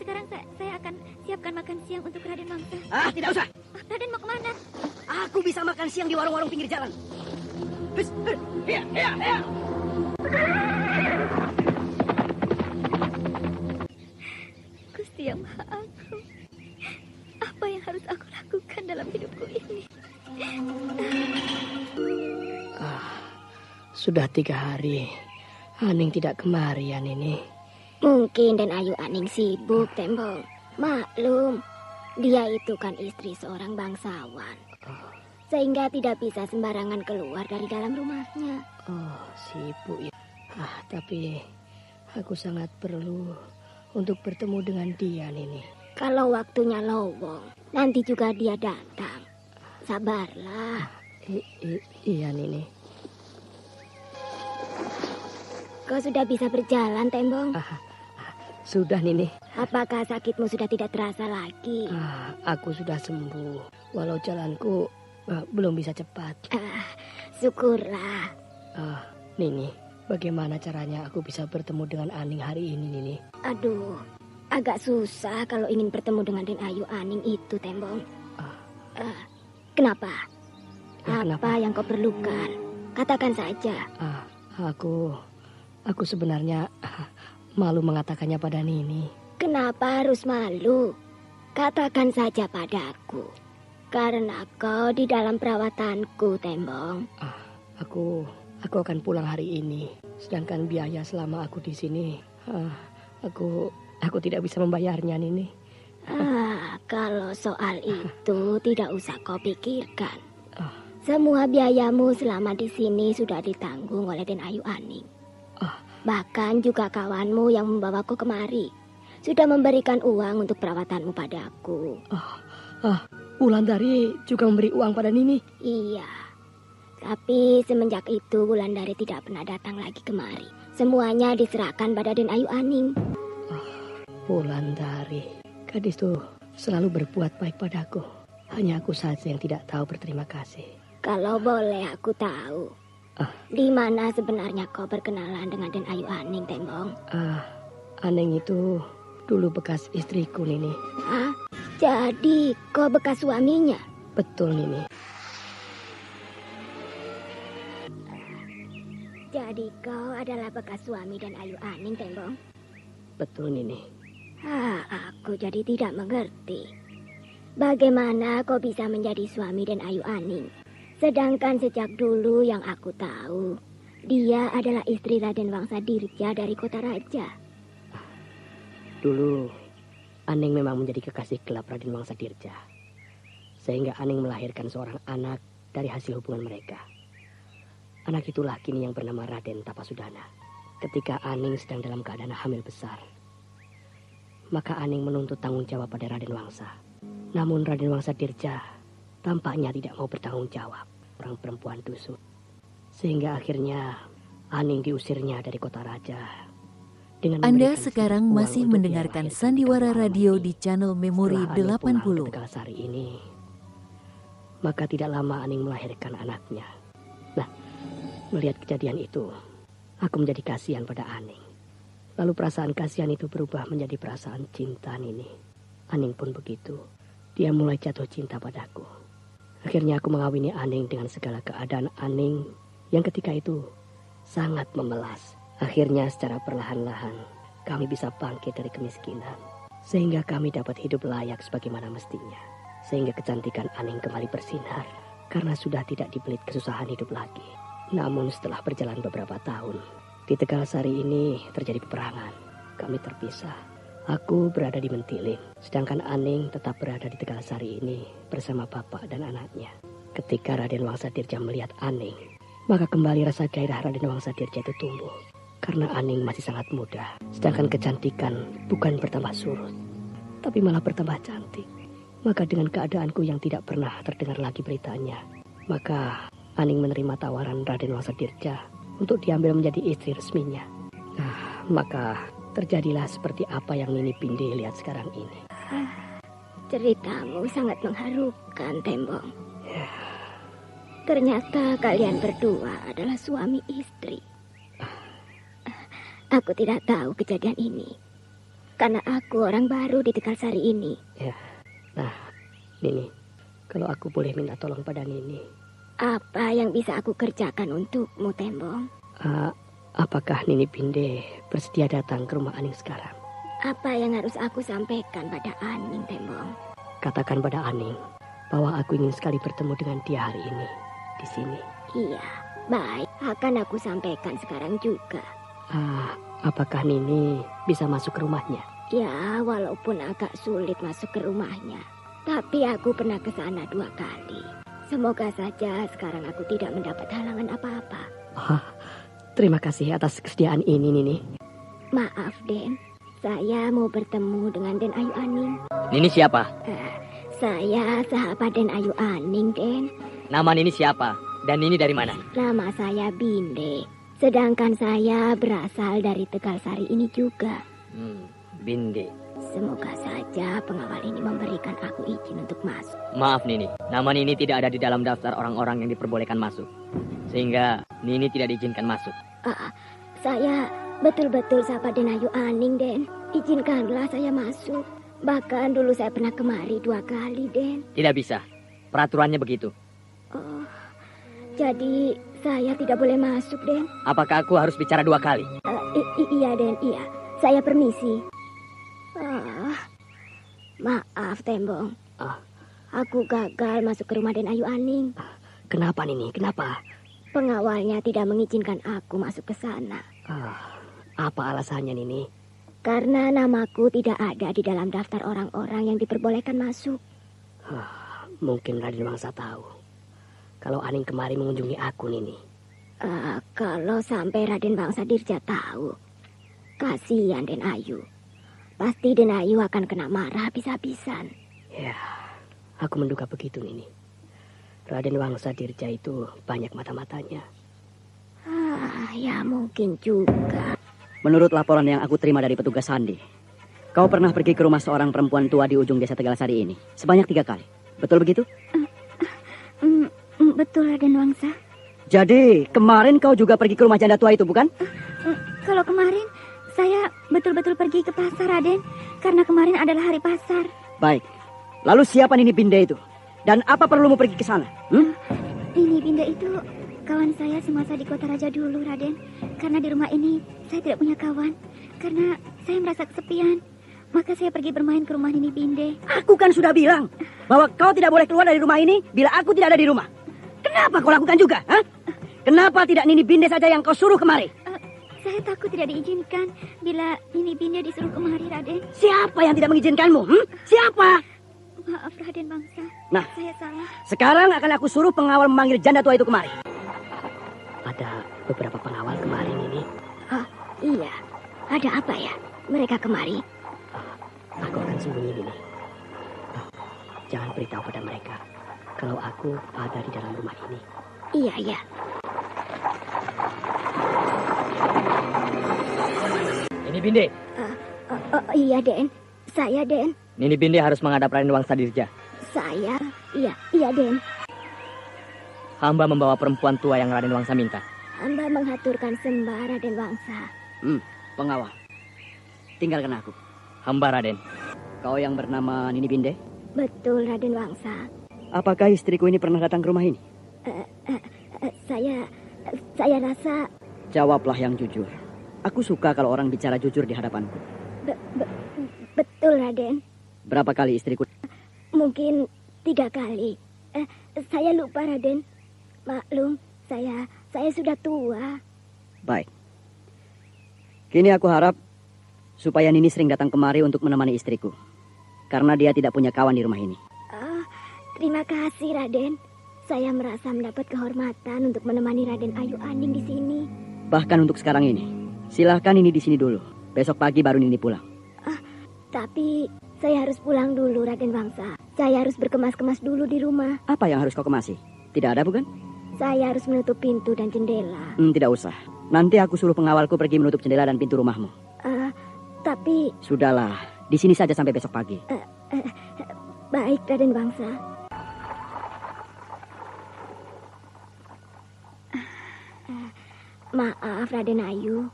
Sekarang saya akan siapkan makan siang untuk Raden Wangsa. Tidak usah. Raden mau kemana? Aku bisa makan siang di warung-warung pinggir jalan. Iya. Gusti yang Maha Agung, apa yang harus aku lakukan dalam hidupku ini? Sudah 3 hari Aning tidak kemarian ini. Mungkin Den Ayu Aning sibuk, Tembong. Maklum, dia itu kan istri seorang bangsawan. Sehingga tidak bisa sembarangan keluar dari dalam rumahnya. Sibuk ya. Tapi aku sangat perlu untuk bertemu dengan dia, Nini. Kalau waktunya lowong, nanti juga dia datang. Sabarlah. Iya, Nini. Kau sudah bisa berjalan, Tembong? Sudah, Nini. Apakah sakitmu sudah tidak terasa lagi? Aku sudah sembuh. Walau jalanku belum bisa cepat. Syukurlah. Nini, bagaimana caranya aku bisa bertemu dengan Aning hari ini, Nini? Aduh, agak susah kalau ingin bertemu dengan Den Ayu Aning itu, Tembong. Kenapa? Apa yang kau perlukan? Katakan saja. Aku sebenarnya malu mengatakannya pada Nini. Kenapa harus malu? Katakan saja padaku. Karena kau di dalam perawatanku, Tembong. Aku akan pulang hari ini. Sedangkan biaya selama aku di sini, aku tidak bisa membayarnya, Nini. Kalau soal itu tidak usah kau pikirkan. Semua biayamu selama di sini sudah ditanggung oleh Den Ayu Aning. Bahkan juga kawanmu yang membawaku kemari sudah memberikan uang untuk perawatanmu padaku. Wulandari juga memberi uang pada Nini? Iya. Tapi semenjak itu Wulandari tidak pernah datang lagi kemari. Semuanya diserahkan pada Den Ayu Aning. Wulandari, gadis itu selalu berbuat baik padaku. Hanya aku saja yang tidak tahu berterima kasih. Kalau boleh aku tahu, di mana sebenarnya kau berkenalan dengan Den Ayu Aning, Tembong? Aning itu dulu bekas istriku, Nini. Jadi kau bekas suaminya? Betul, Nini. Jadi kau adalah bekas suami Dan Ayu Aning, Tembong? Betul, Nini. Aku jadi tidak mengerti. Bagaimana kau bisa menjadi suami Den Ayu Aning? Sedangkan sejak dulu yang aku tahu, dia adalah istri Raden Wangsa Dirja dari Kota Raja. Dulu, Aning memang menjadi kekasih gelap Raden Wangsa Dirja. Sehingga Aning melahirkan seorang anak dari hasil hubungan mereka. Anak itulah kini yang bernama Raden Tapasudana. Ketika Aning sedang dalam keadaan hamil besar, maka Aning menuntut tanggung jawab pada Raden Wangsa. Namun Raden Wangsa Dirja tampaknya tidak mau bertanggung jawab, orang perempuan tusuk. Sehingga akhirnya Aning diusirnya dari Kota Raja. Anda sekarang masih mendengarkan Sandiwara Radio di channel Memori 80. Tegalsari ini, maka tidak lama Aning melahirkan anaknya. Nah, melihat kejadian itu, aku menjadi kasihan pada Aning. Lalu perasaan kasihan itu berubah menjadi perasaan cinta Nini. Aning pun begitu. Dia mulai jatuh cinta padaku. Akhirnya aku mengawini Aning dengan segala keadaan Aning yang ketika itu sangat memelas. Akhirnya secara perlahan-lahan kami bisa bangkit dari kemiskinan. Sehingga kami dapat hidup layak sebagaimana mestinya. Sehingga kecantikan Aning kembali bersinar. Karena sudah tidak dibelit kesusahan hidup lagi. Namun setelah berjalan beberapa tahun, di Tegalsari ini terjadi peperangan. Kami terpisah. Aku berada di Mentiling, sedangkan Aning tetap berada di Tegalsari ini bersama bapak dan anaknya. Ketika Raden Wangsa Dirja melihat Aning, maka kembali rasa gairah Raden Wangsa Dirja itu tumbuh. Karena Aning masih sangat muda, sedangkan kecantikan bukan bertambah surut, tapi malah bertambah cantik. Maka dengan keadaanku yang tidak pernah terdengar lagi beritanya, maka Aning menerima tawaran Raden Wangsa Dirja untuk diambil menjadi istri resminya. Nah, maka terjadilah seperti apa yang Nini Pinde lihat sekarang ini. Ceritamu sangat mengharukan, Tembong. Ternyata kalian berdua adalah suami istri. Aku tidak tahu kejadian ini. Karena aku orang baru di Tegalsari ini. Ya, nah, Nini, kalau aku boleh minta tolong pada Nini. Apa yang bisa aku kerjakan untukmu, Tembong? Apakah Nini Pinde bersedia datang ke rumah Aning sekarang? Apa yang harus aku sampaikan pada Aning, Tembong? Katakan pada Aning bahwa aku ingin sekali bertemu dengan dia hari ini, di sini. Iya, baik. Akan aku sampaikan sekarang juga. Apakah Nini bisa masuk ke rumahnya? Ya, walaupun agak sulit masuk ke rumahnya. Tapi aku pernah ke sana 2 kali. Semoga saja sekarang aku tidak mendapat halangan apa-apa. Terima kasih atas kesediaan ini, Nini. Maaf, Den. Saya mau bertemu dengan Den Ayu Aning. Nini siapa? Saya sahabat Den Ayu Aning, Den. Nama Nini siapa? Dan Nini dari mana? Nama saya Binde. Sedangkan saya berasal dari Tegalsari ini juga. Binde. Semoga saja pengawal ini memberikan aku izin untuk masuk. Maaf Nini, nama Nini tidak ada di dalam daftar orang-orang yang diperbolehkan masuk. Sehingga Nini tidak diizinkan masuk. Saya betul-betul sahabat Den Ayu Aning, Den. Izinkanlah saya masuk. Bahkan dulu saya pernah kemari 2 kali, Den. Tidak bisa, peraturannya begitu. Jadi saya tidak boleh masuk, Den. Apakah aku harus bicara 2 kali? Iya, Den, iya. Saya permisi. Maaf, Tembong. Aku gagal masuk ke rumah Den Ayu Aning. Kenapa, Nini? Kenapa? Pengawalnya tidak mengizinkan aku masuk ke sana. Apa alasannya, Nini? Karena namaku tidak ada di dalam daftar orang-orang yang diperbolehkan masuk. Mungkin Raden Wangsa tahu kalau Aning kemari mengunjungi aku, Nini. Kalau sampai Raden Wangsa Dirja tahu, kasihan Den Ayu. Pasti Den Ayu akan kena marah habis-habisan. Ya, aku menduga begitu, Nini. Raden Wangsa Dirja itu banyak mata-matanya. Ya mungkin juga. Menurut laporan yang aku terima dari petugas Sandi, kau pernah pergi ke rumah seorang perempuan tua di ujung desa Tegalsari ini sebanyak 3 kali. Betul begitu? Betul, Raden Wangsa. Jadi kemarin kau juga pergi ke rumah janda tua itu, bukan? Kalau kemarin saya betul-betul pergi ke pasar, Raden. Karena kemarin adalah hari pasar. Baik. Lalu siapa Nini Binde itu? Dan apa perlumu pergi ke sana? Nini Binde itu kawan saya semasa di Kota Raja dulu, Raden. Karena di rumah ini saya tidak punya kawan. Karena saya merasa kesepian. Maka saya pergi bermain ke rumah Nini Binde. Aku kan sudah bilang bahwa kau tidak boleh keluar dari rumah ini bila aku tidak ada di rumah. Kenapa kau lakukan juga? Ha? Kenapa tidak Nini Binde saja yang kau suruh kemari? Saya takut tidak diizinkan bila Nini Binde disuruh kemari, Raden. Siapa yang tidak mengizinkanmu? Siapa? Maaf, Raden Bangsa. Nah, saya salah. Sekarang akan aku suruh pengawal memanggil janda tua itu kemari. Ada beberapa pengawal kemari, Nini. Oh, iya. Ada apa ya? Mereka kemari. Aku akan sembunyi, Nini. Jangan beritahu pada mereka kalau aku ada di dalam rumah ini. Iya, iya. Nini Binde. Iya, Den. Saya, Den. Nini Binde harus menghadap Raden Wangsa Dirja. Saya? Iya, Den. Hamba membawa perempuan tua yang Raden Wangsa minta. Hamba menghaturkan sembah, Raden Wangsa. Pengawal. Tinggalkan aku. Hamba, Raden. Kau yang bernama Nini Binde? Betul, Raden Wangsa. Apakah istriku ini pernah datang ke rumah ini? Saya rasa... Jawablah yang jujur. Aku suka kalau orang bicara jujur di hadapanku. Betul, Raden. Berapa kali istriku? Mungkin 3 kali. Saya lupa, Raden. Maklum, saya sudah tua. Baik. Kini aku harap supaya Nini sering datang kemari untuk menemani istriku. Karena dia tidak punya kawan di rumah ini. Terima kasih, Raden. Saya merasa mendapat kehormatan untuk menemani Raden Ayu Aning di sini. Bahkan untuk sekarang ini. Silahkan Nini di sini dulu. Besok pagi baru Nini pulang. Tapi saya harus pulang dulu, Raden Wangsa. Saya harus berkemas-kemas dulu di rumah. Apa yang harus kau kemasi? Tidak ada, bukan? Saya harus menutup pintu dan jendela. Tidak usah. Nanti aku suruh pengawalku pergi menutup jendela dan pintu rumahmu. Tapi... Sudahlah, di sini saja sampai besok pagi. Baik, Raden Wangsa. Maaf, Raden Ayu.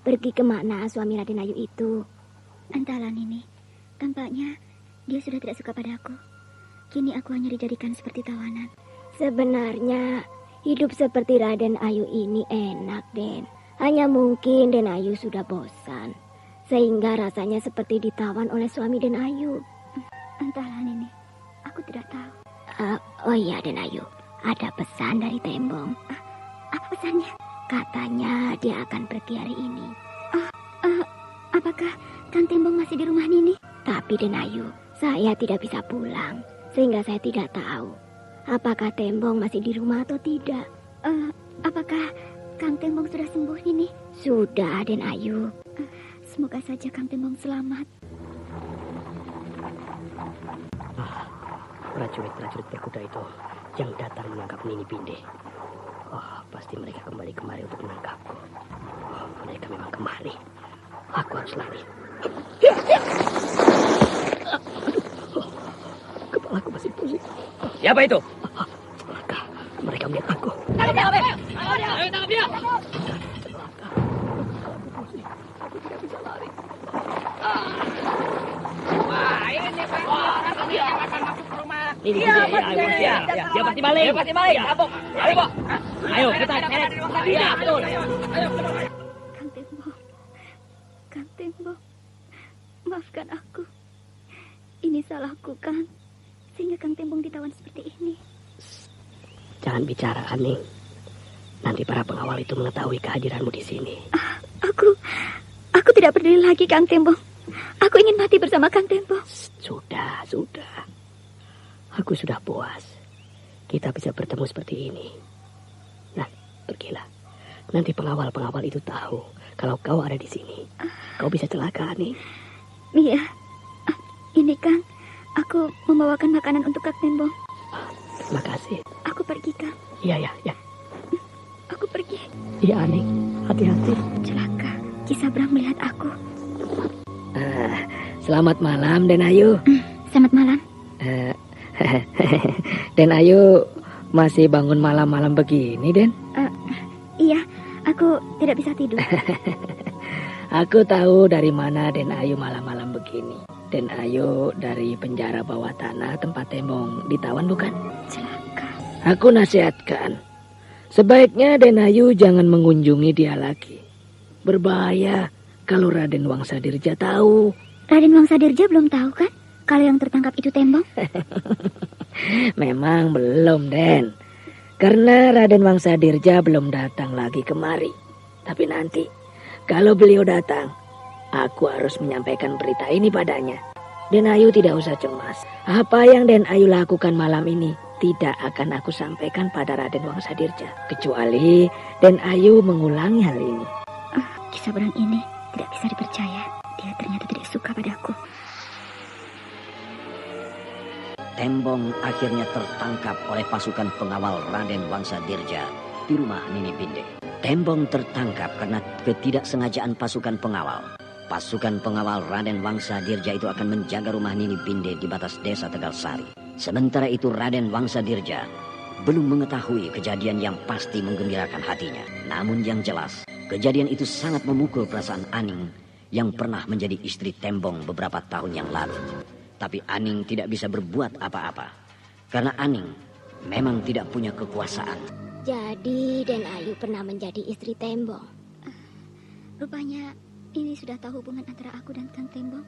Pergi kemana suami Raden Ayu itu? Entahlah, Nini. Tampaknya dia sudah tidak suka padaku. Kini aku hanya dijadikan seperti tawanan. Sebenarnya hidup seperti Raden Ayu ini enak, Den. Hanya mungkin Den Ayu sudah bosan. Sehingga rasanya seperti ditawan oleh suami Den Ayu. Entahlah, Nini. Aku tidak tahu. Oh iya, Den Ayu. Ada pesan dari Tembong. Apa pesannya? Katanya dia akan pergi hari ini. Apakah Kang Tembong masih di rumah Nini? Tapi Den Ayu, saya tidak bisa pulang. Sehingga saya tidak tahu apakah Tembong masih di rumah atau tidak. Apakah Kang Tembong sudah sembuh, Nini? Sudah, Den Ayu. Semoga saja Kang Tembong selamat. Prajurit-prajurit berkuda itu yang datang menangkap Nini Binde. Pasti mereka kembali kemari untuk menangkapku. Mereka memang kemari. Aku harus lari. Kepalaku masih pusing. Siapa itu? Mereka melihat aku. Tangkap dia! Ayo tangkap dia! Celaka. Kepalaku pusing. Aku tidak bisa lari. Wah, ini Pak. Dia akan masuk ke rumah. Ini dia pasti balik. Dia pasti balik. Kapok. Ayo, Pak. Ayo, kita cari. Iya, betul. Ayo. Kang Tembong, maafkan aku. Ini salahku, Kang. Sehingga Kang Tembong ditawan seperti ini. Jangan bicara, Aning. Nanti para pengawal itu mengetahui kehadiranmu di sini. Aku tidak peduli lagi, Kang Tembong. Aku ingin mati bersama Kang Tembong. Sudah. Aku sudah puas. Kita bisa bertemu seperti ini. Nah, pergilah. Nanti pengawal-pengawal itu tahu kalau kau ada di sini. Kau bisa celaka, Aning. Iya. Ini, Kang. Aku membawakan makanan untuk Kang Tembong. Terima kasih. Aku pergi, Kang. Iya. Aku pergi. Iya, Aning. Hati-hati. Celaka. Ki Sabrang melihat aku. Selamat malam, Den Ayu. Selamat malam. Den Ayu masih bangun malam-malam begini, Den? Iya, aku tidak bisa tidur. Aku tahu dari mana Den Ayu malam-malam begini. Den Ayu dari penjara bawah tanah tempat Tembong ditawan, bukan? Celaka. Aku nasihatkan, sebaiknya Den Ayu jangan mengunjungi dia lagi. Berbahaya kalau Raden Wangsadirja tahu. Raden Wangsadirja belum tahu kan kalau yang tertangkap itu Tembong? Memang belum, Den. Karena Raden Wangsadirja belum datang lagi kemari. Tapi nanti, kalau beliau datang, aku harus menyampaikan berita ini padanya. Den Ayu tidak usah cemas. Apa yang Den Ayu lakukan malam ini tidak akan aku sampaikan pada Raden Wangsadirja. Kecuali Den Ayu mengulangi hal ini. Ki Sabrang ini tidak bisa dipercaya. Dia ternyata tidak suka padaku. Tembong akhirnya tertangkap oleh pasukan pengawal Raden Wangsadirja di rumah Nini Binde. Tembong tertangkap karena ketidaksengajaan pasukan pengawal. Pasukan pengawal Raden Wangsadirja itu akan menjaga rumah Nini Binde di batas desa Tegalsari. Sementara itu Raden Wangsadirja belum mengetahui kejadian yang pasti menggembirakan hatinya. Namun yang jelas, kejadian itu sangat memukul perasaan Aning yang pernah menjadi istri Tembong beberapa tahun yang lalu. Tapi Aning tidak bisa berbuat apa-apa karena Aning memang tidak punya kekuasaan. Jadi Den Ayu pernah menjadi istri Tembong. Rupanya ini sudah tahu hubungan antara aku dan Kang Tembong.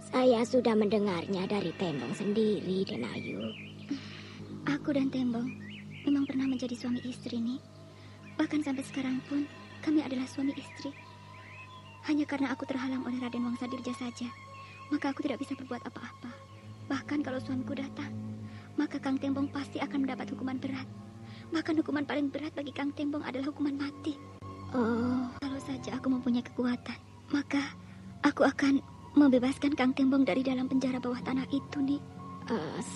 Saya sudah mendengarnya dari Tembong sendiri, Den Ayu. Aku dan Tembong memang pernah menjadi suami istri nih. Bahkan sampai sekarang pun kami adalah suami istri. Hanya karena aku terhalang oleh Raden Wangsadirja saja, maka aku tidak bisa berbuat apa-apa. Bahkan kalau suamiku datang, maka Kang Tembong pasti akan mendapat hukuman berat. Bahkan hukuman paling berat bagi Kang Tembong adalah hukuman mati. Oh, kalau saja aku mempunyai kekuatan, maka aku akan membebaskan Kang Tembong dari dalam penjara bawah tanah itu, nih.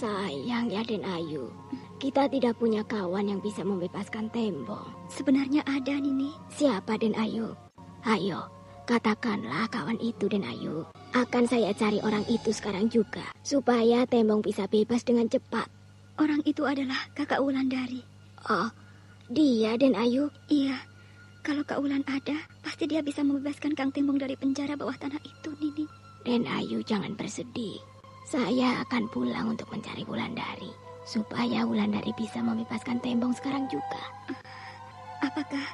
Sayang ya Den Ayu. Kita tidak punya kawan yang bisa membebaskan Tembong. Sebenarnya ada, Nini. Siapa Den Ayu? Ayo, katakanlah kawan itu, Den Ayu. Akan saya cari orang itu sekarang juga, supaya Tembong bisa bebas dengan cepat. Orang itu adalah kakak Wulandari. Oh, dia Den Ayu? Iya. Kalau Kak Wulan ada, pasti dia bisa membebaskan Kang Tembong dari penjara bawah tanah itu, Nini. Den Ayu jangan bersedih. Saya akan pulang untuk mencari Wulandari, supaya Wulandari bisa membebaskan Tembong sekarang juga. Apakah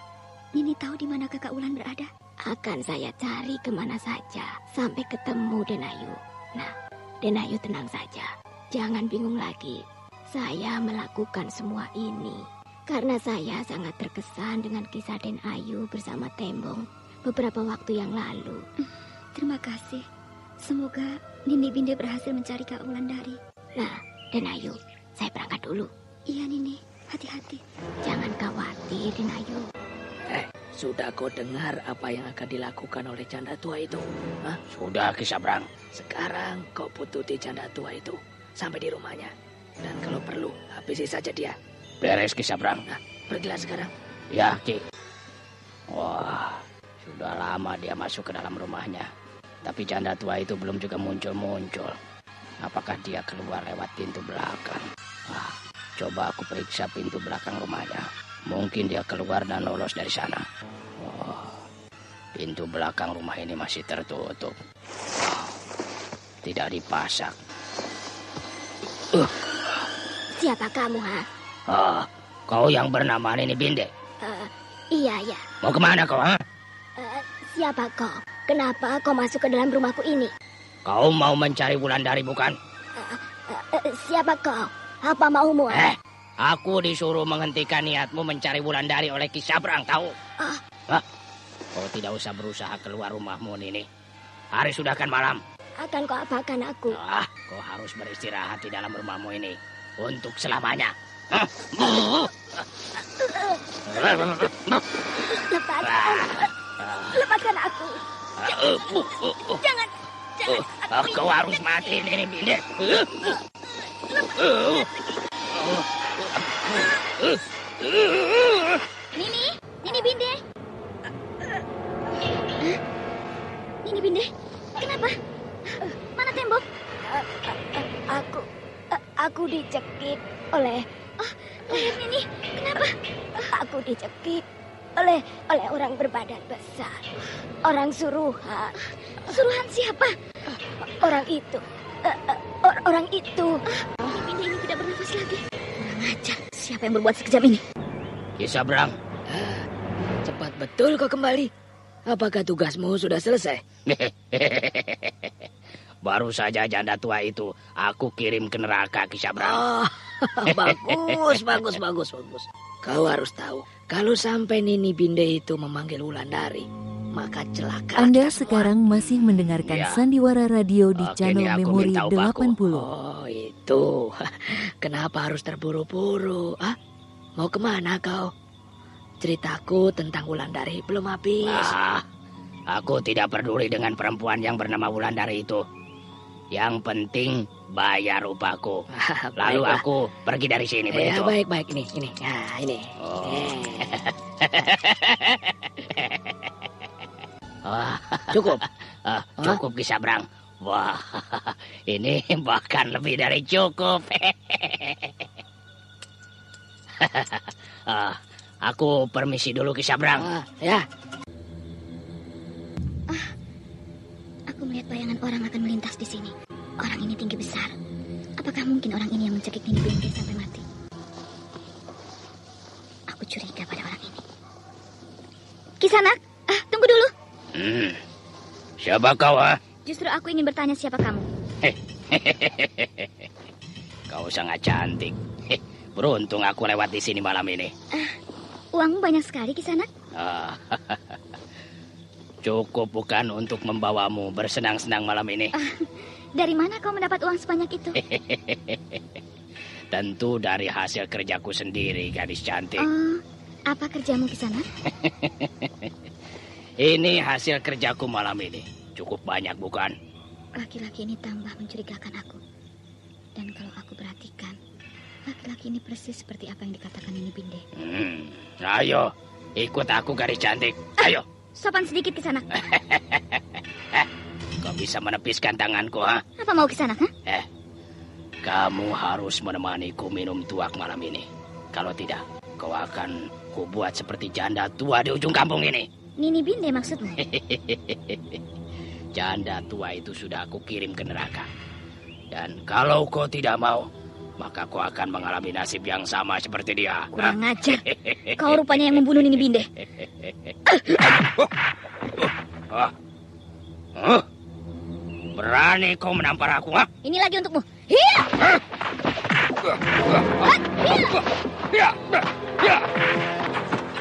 Nini tahu di mana kakak Wulan berada? Akan saya cari kemana saja sampai ketemu Den Ayu. Nah, Den Ayu tenang saja. Jangan bingung lagi. Saya melakukan semua ini karena saya sangat terkesan dengan kisah Den Ayu bersama Tembong beberapa waktu yang lalu. Terima kasih. Semoga Nini Binde berhasil mencari Kak Wulandari. Nah, Den Ayu, saya berangkat dulu. Iya, Nini. Hati-hati. Jangan khawatir, Den Ayu. Sudah kau dengar apa yang akan dilakukan oleh janda tua itu? Hah? Sudah, Ki Sabrang. Sekarang kau pututi janda tua itu sampai di rumahnya. Dan kalau perlu, habisi saja dia. Beres, Ki Sabrang. Nah, pergilah sekarang. Ya, Ki. Wah, sudah lama dia masuk ke dalam rumahnya. Tapi janda tua itu belum juga muncul-muncul. Apakah dia keluar lewat pintu belakang? Wah, coba aku periksa pintu belakang rumahnya. Mungkin dia keluar dan lolos dari sana. Oh, pintu belakang rumah ini masih tertutup. Tidak dipasak. Siapa kamu, ha? Oh, kau yang bernama Nini Binde? Iya, ya. Mau kemana kau, ha? Siapa kau? Kenapa kau masuk ke dalam rumahku ini? Kau mau mencari Wulandari, bukan? Siapa kau? Apa maumu? Aku disuruh menghentikan niatmu mencari Wulandari oleh Ki Sabrang, tahu? Kau tidak usah berusaha keluar rumahmu, Nini. Hari sudah akan malam. Akan kau apakan aku? Kau harus beristirahat di dalam rumahmu ini untuk selamanya. Lepaskan aku. Jangan. Kau harus mati, Nini Binde. Nini Binde. Nini Binde, kenapa? Mana Tembong? Aku dicekik oleh... Leher Nini, kenapa? Aku dicekik oleh orang berbadan besar. Orang suruhan. Suruhan siapa? Orang itu. Orang itu. Nini Binde ini tidak bernafas lagi. Kurang ajar. Siapa yang berbuat sekejam ini? Ki Sabrang. Cepat betul kau kembali. apakah tugasmu sudah selesai? Baru saja janda tua itu aku kirim ke neraka, Ki Sabrang. Oh, bagus. Kau harus tahu, kalau sampai Nini Binde itu memanggil Wulandari, maka celaka. Anda sekarang masih mendengarkan Sandiwara Radio di channel Memori 80. Oh, itu. Kenapa harus terburu-buru? Mau kemana kau? Ceritaku tentang Wulandari belum habis. Aku tidak peduli dengan perempuan yang bernama Wulandari itu. Yang penting bayar upahku. Lalu aku pergi dari sini. Ya, baik. Ini. Nah, ini. Cukup. Cukup, Ki Sabrang. Wah, ini bahkan lebih dari cukup. Aku permisi dulu, Ki Sabrang. Ya. Aku melihat bayangan orang akan melintas di sini. Orang ini tinggi besar. Apakah mungkin orang ini yang mencekik Nini Binde sampai mati? Aku curiga pada orang ini. Kisanak, tunggu dulu. Siapa kau, Justru aku ingin bertanya siapa kamu. Kau sangat cantik. Beruntung aku lewat di sini malam ini. Uangmu banyak sekali, Kisanak. Cukup bukan untuk membawamu bersenang-senang malam ini? Dari mana kau mendapat uang sebanyak itu? Tentu dari hasil kerjaku sendiri, gadis cantik. Apa kerjamu, Kisanak? Ini hasil kerjaku malam ini. Cukup banyak, bukan? Laki-laki ini tambah mencurigakan aku. Dan kalau aku perhatikan, laki-laki ini persis seperti apa yang dikatakan Nini Binde. Ayo, ikut aku, gadis cantik. Ayo. Sopan sedikit, Kisanak. Kau bisa menepiskan tanganku, Apa mau Kisanak, Kamu harus menemaniku minum tuak malam ini. Kalau tidak, kau akan kubuat seperti janda tua di ujung kampung ini. Nini Binde maksudmu? Janda tua itu sudah aku kirim ke neraka. Dan kalau kau tidak mau, maka kau akan mengalami nasib yang sama seperti dia. Kurang ajar. Kau rupanya yang membunuh Nini Binde. Berani kau menampar aku, Ini lagi untukmu. Hiya!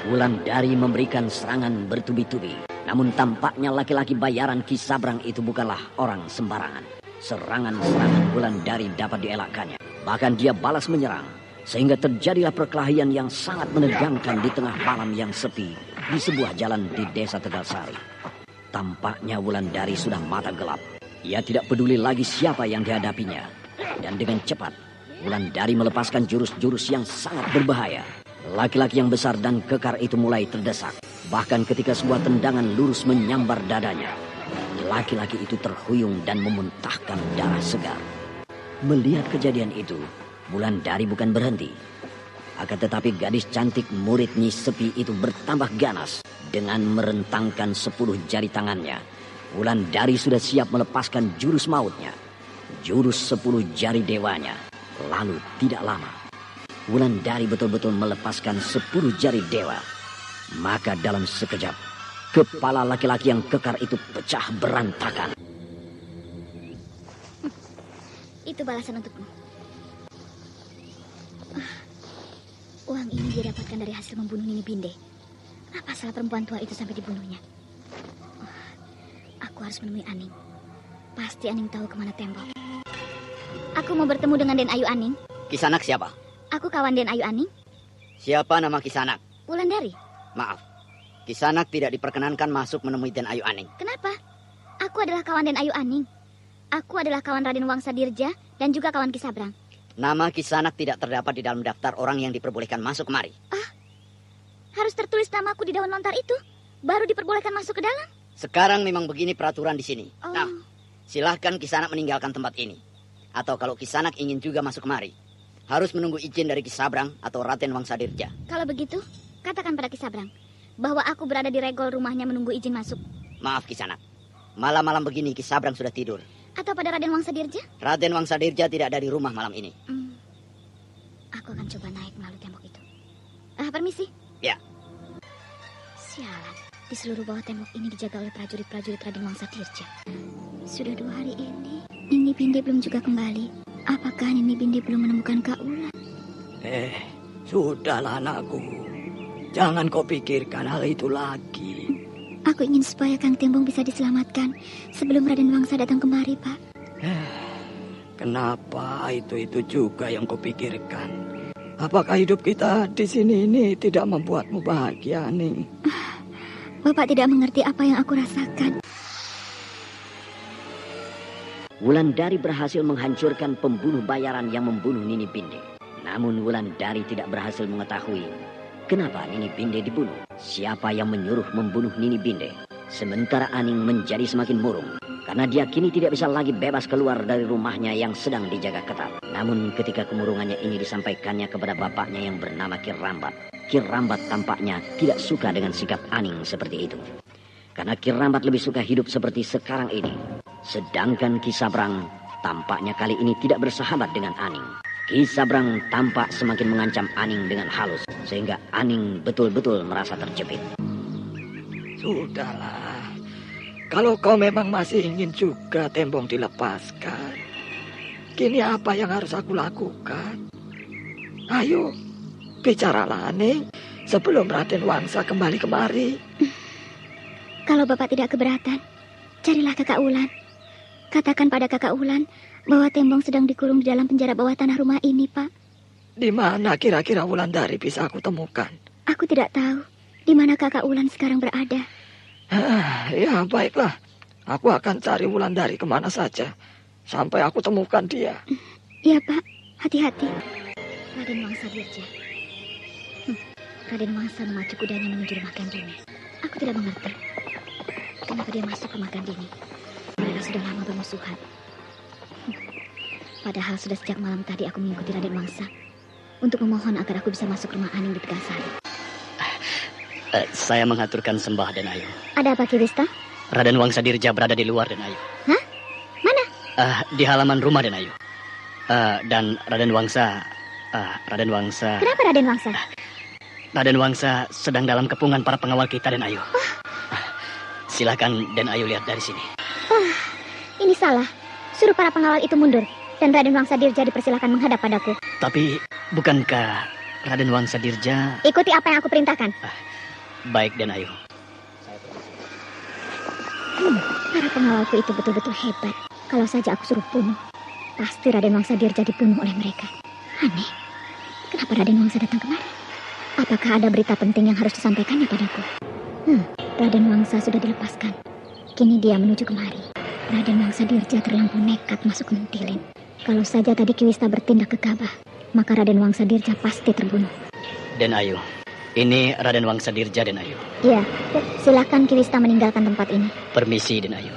Wulandari memberikan serangan bertubi-tubi. Namun tampaknya laki-laki bayaran Ki Sabrang itu bukanlah orang sembarangan. Serangan-serangan Wulandari dapat dielakkannya. Bahkan dia balas menyerang. Sehingga terjadilah perkelahian yang sangat menegangkan di tengah malam yang sepi di sebuah jalan di desa Tegalsari. Tampaknya Wulandari sudah mata gelap. Ia tidak peduli lagi siapa yang dihadapinya. Dan dengan cepat, Wulandari melepaskan jurus-jurus yang sangat berbahaya. Laki-laki yang besar dan kekar itu mulai terdesak. Bahkan ketika sebuah tendangan lurus menyambar dadanya, laki-laki itu terhuyung dan memuntahkan darah segar. Melihat kejadian itu, Wulandari bukan berhenti. Akan tetapi gadis cantik murid Nyi Sepi itu bertambah ganas. Dengan merentangkan 10 jari tangannya, Wulandari sudah siap melepaskan jurus mautnya. Jurus 10 jari dewanya. Lalu tidak lama, Wulandari betul-betul melepaskan 10 jari dewa. Maka dalam sekejap, kepala laki-laki yang kekar itu pecah berantakan. Itu balasan untukmu. Uang ini dia dapatkan dari hasil membunuh Nini Binde. Apa salah perempuan tua itu sampai dibunuhnya? Aku harus menemui Aning. Pasti Aning tahu kemana tembok. Aku mau bertemu dengan Den Ayu Aning. Kisanak siapa? Aku kawan Den Ayu Aning. Siapa nama Kisanak? Wulandari. Maaf, Kisanak tidak diperkenankan masuk menemui Den Ayu Aning. Kenapa? Aku adalah kawan Den Ayu Aning. Aku adalah kawan Raden Wangsa Dirja dan juga kawan Ki Sabrang. Nama Kisanak tidak terdapat di dalam daftar orang yang diperbolehkan masuk kemari. Harus tertulis namaku di daun lontar itu, baru diperbolehkan masuk ke dalam. Sekarang memang begini peraturan di sini. Oh. Nah, silahkan Kisanak meninggalkan tempat ini. Atau kalau Kisanak ingin juga masuk kemari, harus menunggu izin dari Ki Sabrang atau Raden Wangsa Dirja. Kalau begitu, katakan pada Ki Sabrang bahwa aku berada di regol rumahnya menunggu izin masuk. Maaf Kisanak, malam-malam begini Ki Sabrang sudah tidur. Atau pada Raden Wangsa Dirja? Raden Wangsa Dirja tidak ada di rumah malam ini. Aku akan coba naik melalui tembok itu. Permisi. Ya. Sialan, Di seluruh bawah tembok ini dijaga oleh prajurit-prajurit Raden Wangsadirja. Sudah 2 hari ini, Nini Binde belum juga kembali. Apakah Nini Binde belum menemukan Kak Ulan? Sudahlah anakku. Jangan kau pikirkan hal itu lagi. Aku ingin supaya Kang Tembong bisa diselamatkan sebelum Raden Wangsa datang kemari, Pak. Kenapa itu juga yang kau pikirkan? Apakah hidup kita di sini ini tidak membuatmu bahagia, Ning? Bapak tidak mengerti apa yang aku rasakan. Wulandari berhasil menghancurkan pembunuh bayaran yang membunuh Nini Binde. Namun Wulandari tidak berhasil mengetahui kenapa Nini Binde dibunuh. Siapa yang menyuruh membunuh Nini Binde? Sementara Aning menjadi semakin murung karena dia kini tidak bisa lagi bebas keluar dari rumahnya yang sedang dijaga ketat. Namun ketika kemurungannya ini disampaikannya kepada bapaknya yang bernama Ki Rambat, Ki Rambat tampaknya tidak suka dengan sikap Aning seperti itu. Karena Ki Rambat lebih suka hidup seperti sekarang ini. Sedangkan Ki Sabrang tampaknya kali ini tidak bersahabat dengan Aning. Ki Sabrang tampak semakin mengancam Aning dengan halus, sehingga Aning betul-betul merasa terjepit. Sudahlah, kalau kau memang masih ingin juga Tembong dilepaskan, kini apa yang harus aku lakukan? Ayo, bicaralah Aning sebelum Raden Wangsa kembali kemari. Kalau Bapak tidak keberatan, carilah Kakak Ulan. Katakan pada Kakak Ulan bahwa Tembong sedang dikurung di dalam penjara bawah tanah rumah ini, Pak. Di mana kira-kira Wulandari bisa aku temukan? Aku tidak tahu di mana Kakak Ulan sekarang berada. Ya, baiklah. Aku akan cari Wulandari kemana saja sampai aku temukan dia. Iya, Pak. Hati-hati. Raden Wangsadirja. Raden Wangsa memacu kudanya menuju rumah Gandini. Aku tidak mengerti kenapa dia masuk ke rumah Gandini. Mereka sudah lama bermusuhan. Padahal sudah sejak malam tadi aku mengikuti Raden Wangsa untuk memohon agar aku bisa masuk rumah Aning di Tegalsari. Saya mengaturkan sembah Den Ayu. Ada apa, Ki Wista? Raden Wangsadirja berada di luar Den Ayu. Hah? Mana? Di halaman rumah Den Ayu. Dan Raden Wangsa. Kenapa Raden Wangsa? Raden Wangsa sedang dalam kepungan para pengawal kita Den Ayu. Silakan Den Ayu lihat dari sini. Ini salah. Suruh para pengawal itu mundur dan Raden Wangsadirja dipersilakan menghadap padaku. Tapi bukankah Raden Wangsadirja... Ikuti apa yang aku perintahkan. Baik Den Ayu. Para pengawalku itu betul-betul hebat. Kalau saja aku suruh bunuh, pasti Raden Wangsadirja dibunuh oleh mereka. Aneh, kenapa Raden Wangsa datang kemari? Apakah ada berita penting yang harus disampaikannya padaku? Raden Wangsa sudah dilepaskan. Kini dia menuju kemari. Raden Wangsadirja terlampau nekat masuk ke Mentilin. Kalau saja tadi Ki Wista bertindak gegabah, maka Raden Wangsadirja pasti terbunuh. Den Ayu, ini Raden Wangsadirja Den Ayu. Iya, silakan Ki Wista meninggalkan tempat ini. Permisi Den Ayu.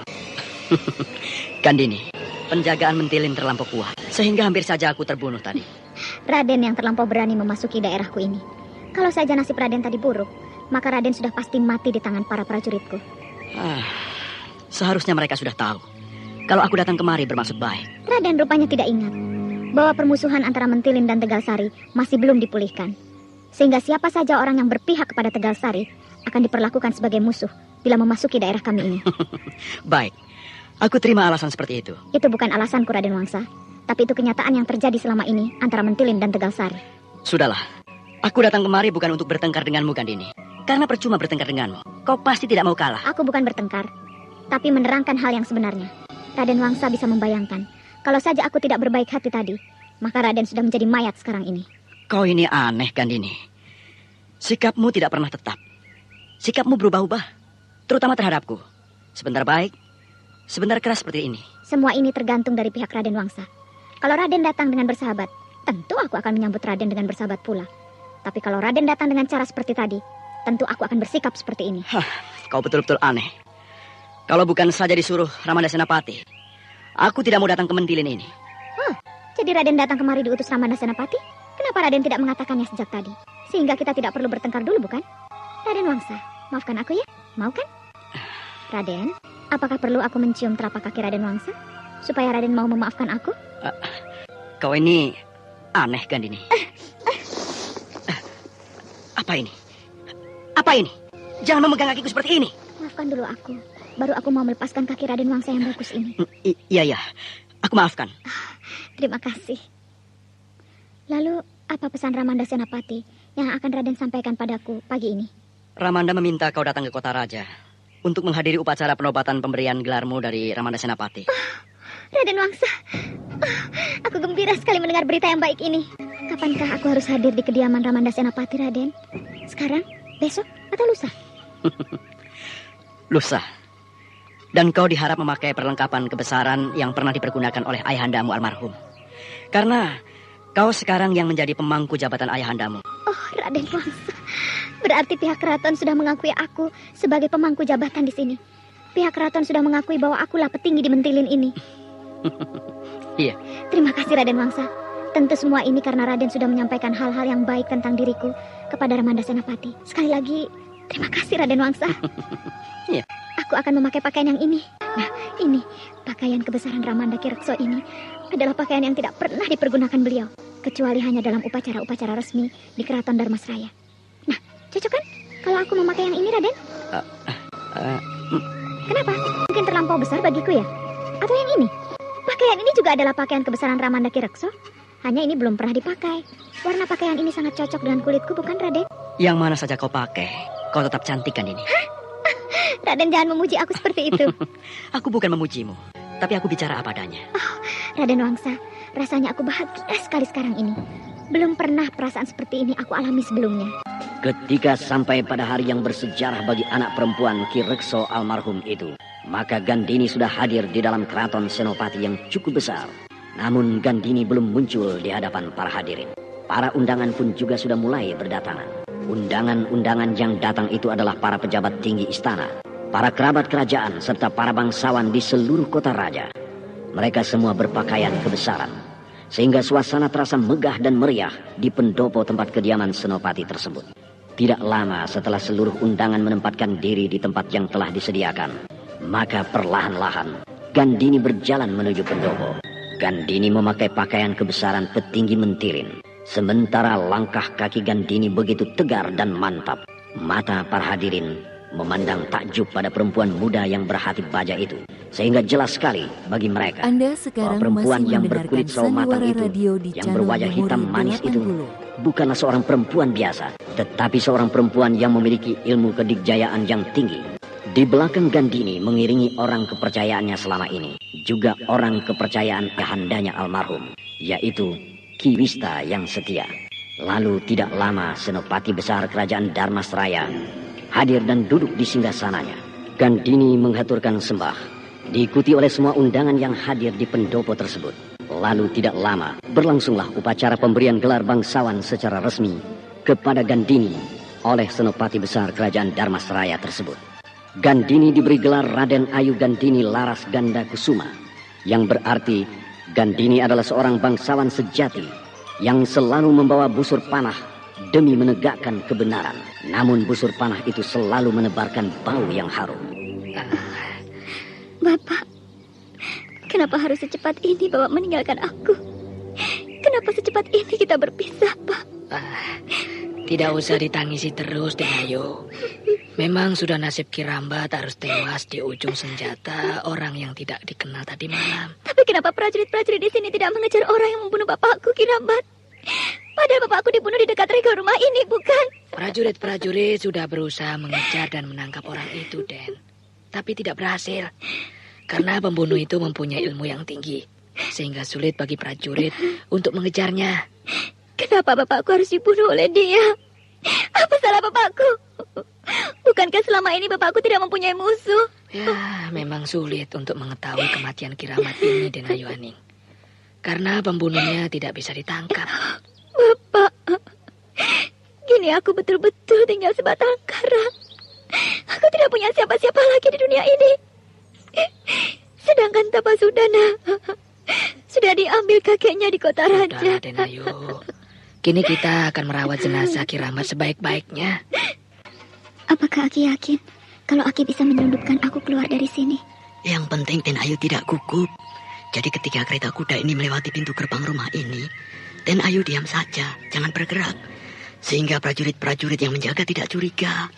Gandini, penjagaan Mentilin terlampau kuat, sehingga hampir saja aku terbunuh tadi. Raden yang terlampau berani memasuki daerahku ini. Kalau saja nasib Raden tadi buruk, maka Raden sudah pasti mati di tangan para prajuritku. Seharusnya mereka sudah tahu kalau aku datang kemari bermaksud baik. Raden rupanya tidak ingat bahwa permusuhan antara Mentilin dan Tegalsari masih belum dipulihkan. Sehingga siapa saja orang yang berpihak kepada Tegalsari akan diperlakukan sebagai musuh bila memasuki daerah kami ini. Baik, aku terima alasan seperti itu. Itu bukan alasanku Raden Wangsa, tapi itu kenyataan yang terjadi selama ini antara Mentilin dan Tegalsari. Sudahlah, aku datang kemari bukan untuk bertengkar denganmu Gandini. Karena percuma bertengkar denganmu. Kau pasti tidak mau kalah. Aku bukan bertengkar, tapi menerangkan hal yang sebenarnya. Raden Wangsa bisa membayangkan, kalau saja aku tidak berbaik hati tadi, maka Raden sudah menjadi mayat sekarang ini. Kau ini aneh, Gandini. Sikapmu tidak pernah tetap. Sikapmu berubah-ubah, terutama terhadapku. Sebentar baik, sebentar keras seperti ini. Semua ini tergantung dari pihak Raden Wangsa. Kalau Raden datang dengan bersahabat, tentu aku akan menyambut Raden dengan bersahabat pula. Tapi kalau Raden datang dengan cara seperti tadi, tentu aku akan bersikap seperti ini. Kau betul-betul aneh. Kalau bukan saja disuruh Ramanda Senapati, aku tidak mau datang ke Mentilin ini. Jadi Raden datang kemari diutus Ramanda Senapati? Kenapa Raden tidak mengatakannya sejak tadi? Sehingga kita tidak perlu bertengkar dulu, bukan? Raden Wangsa, maafkan aku ya? Mau kan? Raden, apakah perlu aku mencium telapak kaki Raden Wangsa? Supaya Raden mau memaafkan aku? Kau ini aneh, Gandini. Apa ini? Apa ini? Jangan memegang kakiku seperti ini. Maafkan dulu aku. Baru aku mau melepaskan kaki Raden Wangsa yang bagus ini. Iya. Aku maafkan. Terima kasih. Lalu, apa pesan Ramanda Senapati yang akan Raden sampaikan padaku pagi ini? Ramanda meminta kau datang ke kota raja untuk menghadiri upacara penobatan pemberian gelarmu dari Ramanda Senapati. Raden Wangsa, aku gembira sekali mendengar berita yang baik ini. Kapankah aku harus hadir di kediaman Ramanda Senapati, Raden? Sekarang, besok, atau lusa? Lusa. Dan kau diharap memakai perlengkapan kebesaran yang pernah dipergunakan oleh ayahandamu almarhum. Karena kau sekarang yang menjadi pemangku jabatan ayahandamu. Oh, Raden Wangsa. Berarti pihak keraton sudah mengakui aku sebagai pemangku jabatan di sini. Pihak keraton sudah mengakui bahwa akulah petinggi di Mentilin ini. Iya. Terima kasih, Raden Wangsa. Tentu semua ini karena Raden sudah menyampaikan hal-hal yang baik tentang diriku kepada Ramanda Senapati. Sekali lagi, terima kasih, Raden Wangsa. Iya. Aku akan memakai pakaian yang ini. Nah, ini pakaian kebesaran Ramanda Kirekso ini adalah pakaian yang tidak pernah dipergunakan beliau, kecuali hanya dalam upacara-upacara resmi di Keraton Darmasraya. Nah, cocok kan kalau aku memakai yang ini, Raden? Kenapa? Mungkin terlampau besar bagiku ya? Atau yang ini? Pakaian ini juga adalah pakaian kebesaran Ramanda Kirekso. Hanya ini belum pernah dipakai. Warna pakaian ini sangat cocok dengan kulitku, bukan, Raden? Yang mana saja kau pakai, kau tetap cantik kan ini. Hah? Raden jangan memuji aku seperti itu. Aku bukan memujimu, tapi aku bicara apa adanya. Oh, Raden Wangsa, rasanya aku bahagia sekali sekarang ini. Belum pernah perasaan seperti ini aku alami sebelumnya. Ketika sampai pada hari yang bersejarah bagi anak perempuan Kirekso almarhum itu, maka Gandini sudah hadir di dalam keraton Senopati yang cukup besar. Namun Gandini belum muncul di hadapan para hadirin. Para undangan pun juga sudah mulai berdatangan. Undangan-undangan yang datang itu adalah para pejabat tinggi istana, para kerabat kerajaan, serta para bangsawan di seluruh kota raja. Mereka semua berpakaian kebesaran, sehingga suasana terasa megah dan meriah di pendopo tempat kediaman Senopati tersebut. Tidak lama setelah seluruh undangan menempatkan diri di tempat yang telah disediakan, maka perlahan-lahan Gandini berjalan menuju pendopo. Gandini memakai pakaian kebesaran petinggi Mentilin. Sementara langkah kaki Gandini begitu tegar dan mantap. Mata para hadirin memandang takjub pada perempuan muda yang berhati baja itu. Sehingga jelas sekali bagi mereka Anda sekarang bahwa perempuan masih yang berkulit sawo matang itu, yang berwajah hitam manis itu, bukanlah seorang perempuan biasa, tetapi seorang perempuan yang memiliki ilmu kedikjayaan yang tinggi. Di belakang Gandini mengiringi orang kepercayaannya selama ini, juga orang kepercayaan ayahandanya almarhum, yaitu Ki Wista yang setia. Lalu tidak lama Senopati besar kerajaan Darmasraya hadir dan duduk di singgasananya. Gandini menghaturkan sembah, diikuti oleh semua undangan yang hadir di pendopo tersebut. Lalu tidak lama berlangsunglah upacara pemberian gelar bangsawan secara resmi kepada Gandini oleh Senopati besar kerajaan Darmasraya tersebut. Gandini diberi gelar Raden Ayu Gandini Laras Ganda Kusuma, yang berarti Gandini adalah seorang bangsawan sejati yang selalu membawa busur panah demi menegakkan kebenaran. Namun busur panah itu selalu menebarkan bau yang harum. Bapak, kenapa harus secepat ini Bapak meninggalkan aku? Kenapa secepat ini kita berpisah, Pak? Tidak usah ditangisi terus, Denayu. Memang sudah nasib Kirambat harus tewas di ujung senjata orang yang tidak dikenal tadi malam. Tapi kenapa prajurit-prajurit di sini tidak mengejar orang yang membunuh bapakku, Kirambat? Padahal bapakku dibunuh di dekat regal rumah ini, bukan? Prajurit-prajurit sudah berusaha mengejar dan menangkap orang itu, Den. Tapi tidak berhasil. Karena pembunuh itu mempunyai ilmu yang tinggi, sehingga sulit bagi prajurit untuk mengejarnya. Kenapa bapakku harus dibunuh oleh dia? Apa salah bapakku? Bukankah selama ini bapakku tidak mempunyai musuh? Ya, memang sulit untuk mengetahui kematian Kiramat ini, Denayu Aning. Karena pembunuhnya tidak bisa ditangkap. Bapak, kini aku betul-betul tinggal sebatang kara. Aku tidak punya siapa-siapa lagi di dunia ini. Sedangkan Tapasudana sudah diambil kakeknya di kota raja. Sudah, Denayu. Kini kita akan merawat jenazah Kiramat sebaik-baiknya. Apakah Aki yakin kalau Aki bisa menyelundupkan aku keluar dari sini? Yang penting Denayu tidak gugup. Jadi ketika kereta kuda ini melewati pintu gerbang rumah ini, Denayu diam saja, jangan bergerak. Sehingga prajurit-prajurit yang menjaga tidak curiga.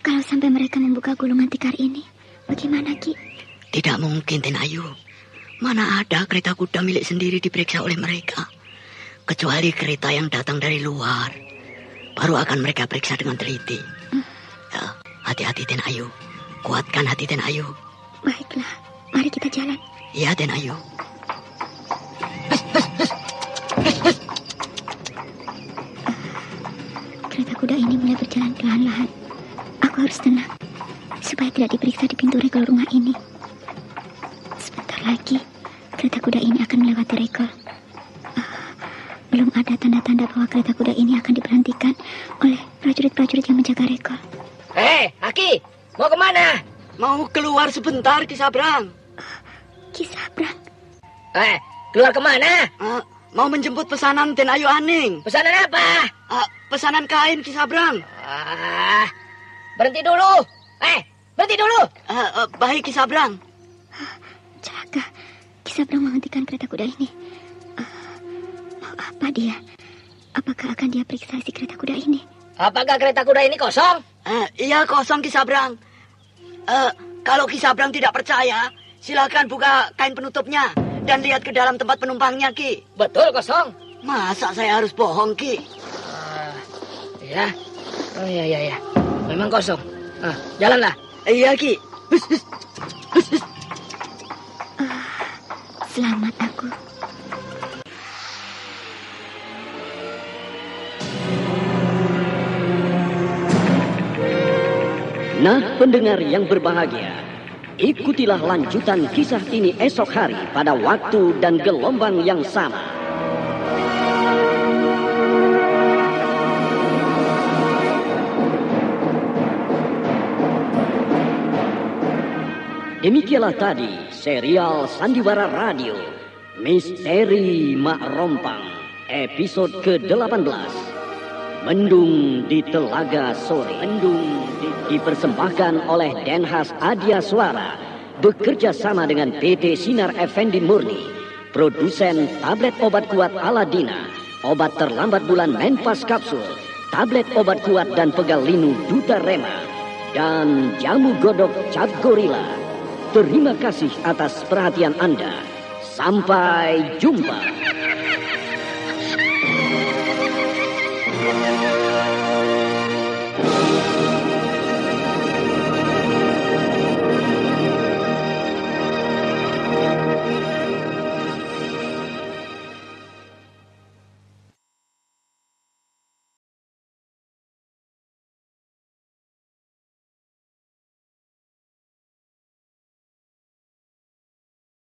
Kalau sampai mereka membuka gulungan tikar ini, bagaimana, Ki? Tidak mungkin, Den Ayu. Mana ada kereta kuda milik sendiri diperiksa oleh mereka. Kecuali kereta yang datang dari luar. Baru akan mereka periksa dengan teliti. Ya, hati-hati, Den Ayu. Kuatkan hati, Den Ayu. Baiklah, mari kita jalan. Iya, Den Ayu. Kereta kuda ini mulai berjalan perlahan-lahan. Aku harus tenang, supaya tidak diperiksa di pintu regol rumah ini. Sebentar lagi, kereta kuda ini akan melewati regol. Belum ada tanda-tanda bahwa kereta kuda ini akan diberhentikan oleh prajurit-prajurit yang menjaga regol. Aki, mau kemana? Mau keluar sebentar, Ki Sabrang. Ki Sabrang? Keluar kemana? Mau menjemput pesanan Den Ayu Aning. Pesanan apa? Pesanan kain, Ki Sabrang. Berhenti dulu. Berhenti dulu. Baik, Ki Sabrang. Celaka, Ki Sabrang menghentikan kereta kuda ini. Mau apa dia? Apakah akan dia periksa si kereta kuda ini? Apakah kereta kuda ini kosong? Iya, kosong, Ki Sabrang. Kalau Ki Sabrang tidak percaya, silakan buka kain penutupnya dan lihat ke dalam tempat penumpangnya, Ki. Betul, kosong. Masa saya harus bohong, Ki? Iya. Oh, iya. Memang kosong. Jalanlah. Iya, Ki. Selamat aku. Nah, pendengar yang berbahagia, ikutilah lanjutan kisah ini esok hari pada waktu dan gelombang yang sama. Demikianlah tadi serial Sandiwara Radio Misteri Mak Rompang episode ke-18 Mendung di Telaga Sore. Mendung dipersembahkan oleh Denhas Adia Suara bekerja sama dengan PT Sinar Effendi Murni, produsen tablet obat kuat Aladina, obat terlambat bulan Menpas Kapsul, tablet obat kuat dan pegal linu Duta Rema, dan jamu godok Cap Gorilla. Terima kasih atas perhatian Anda. Sampai jumpa.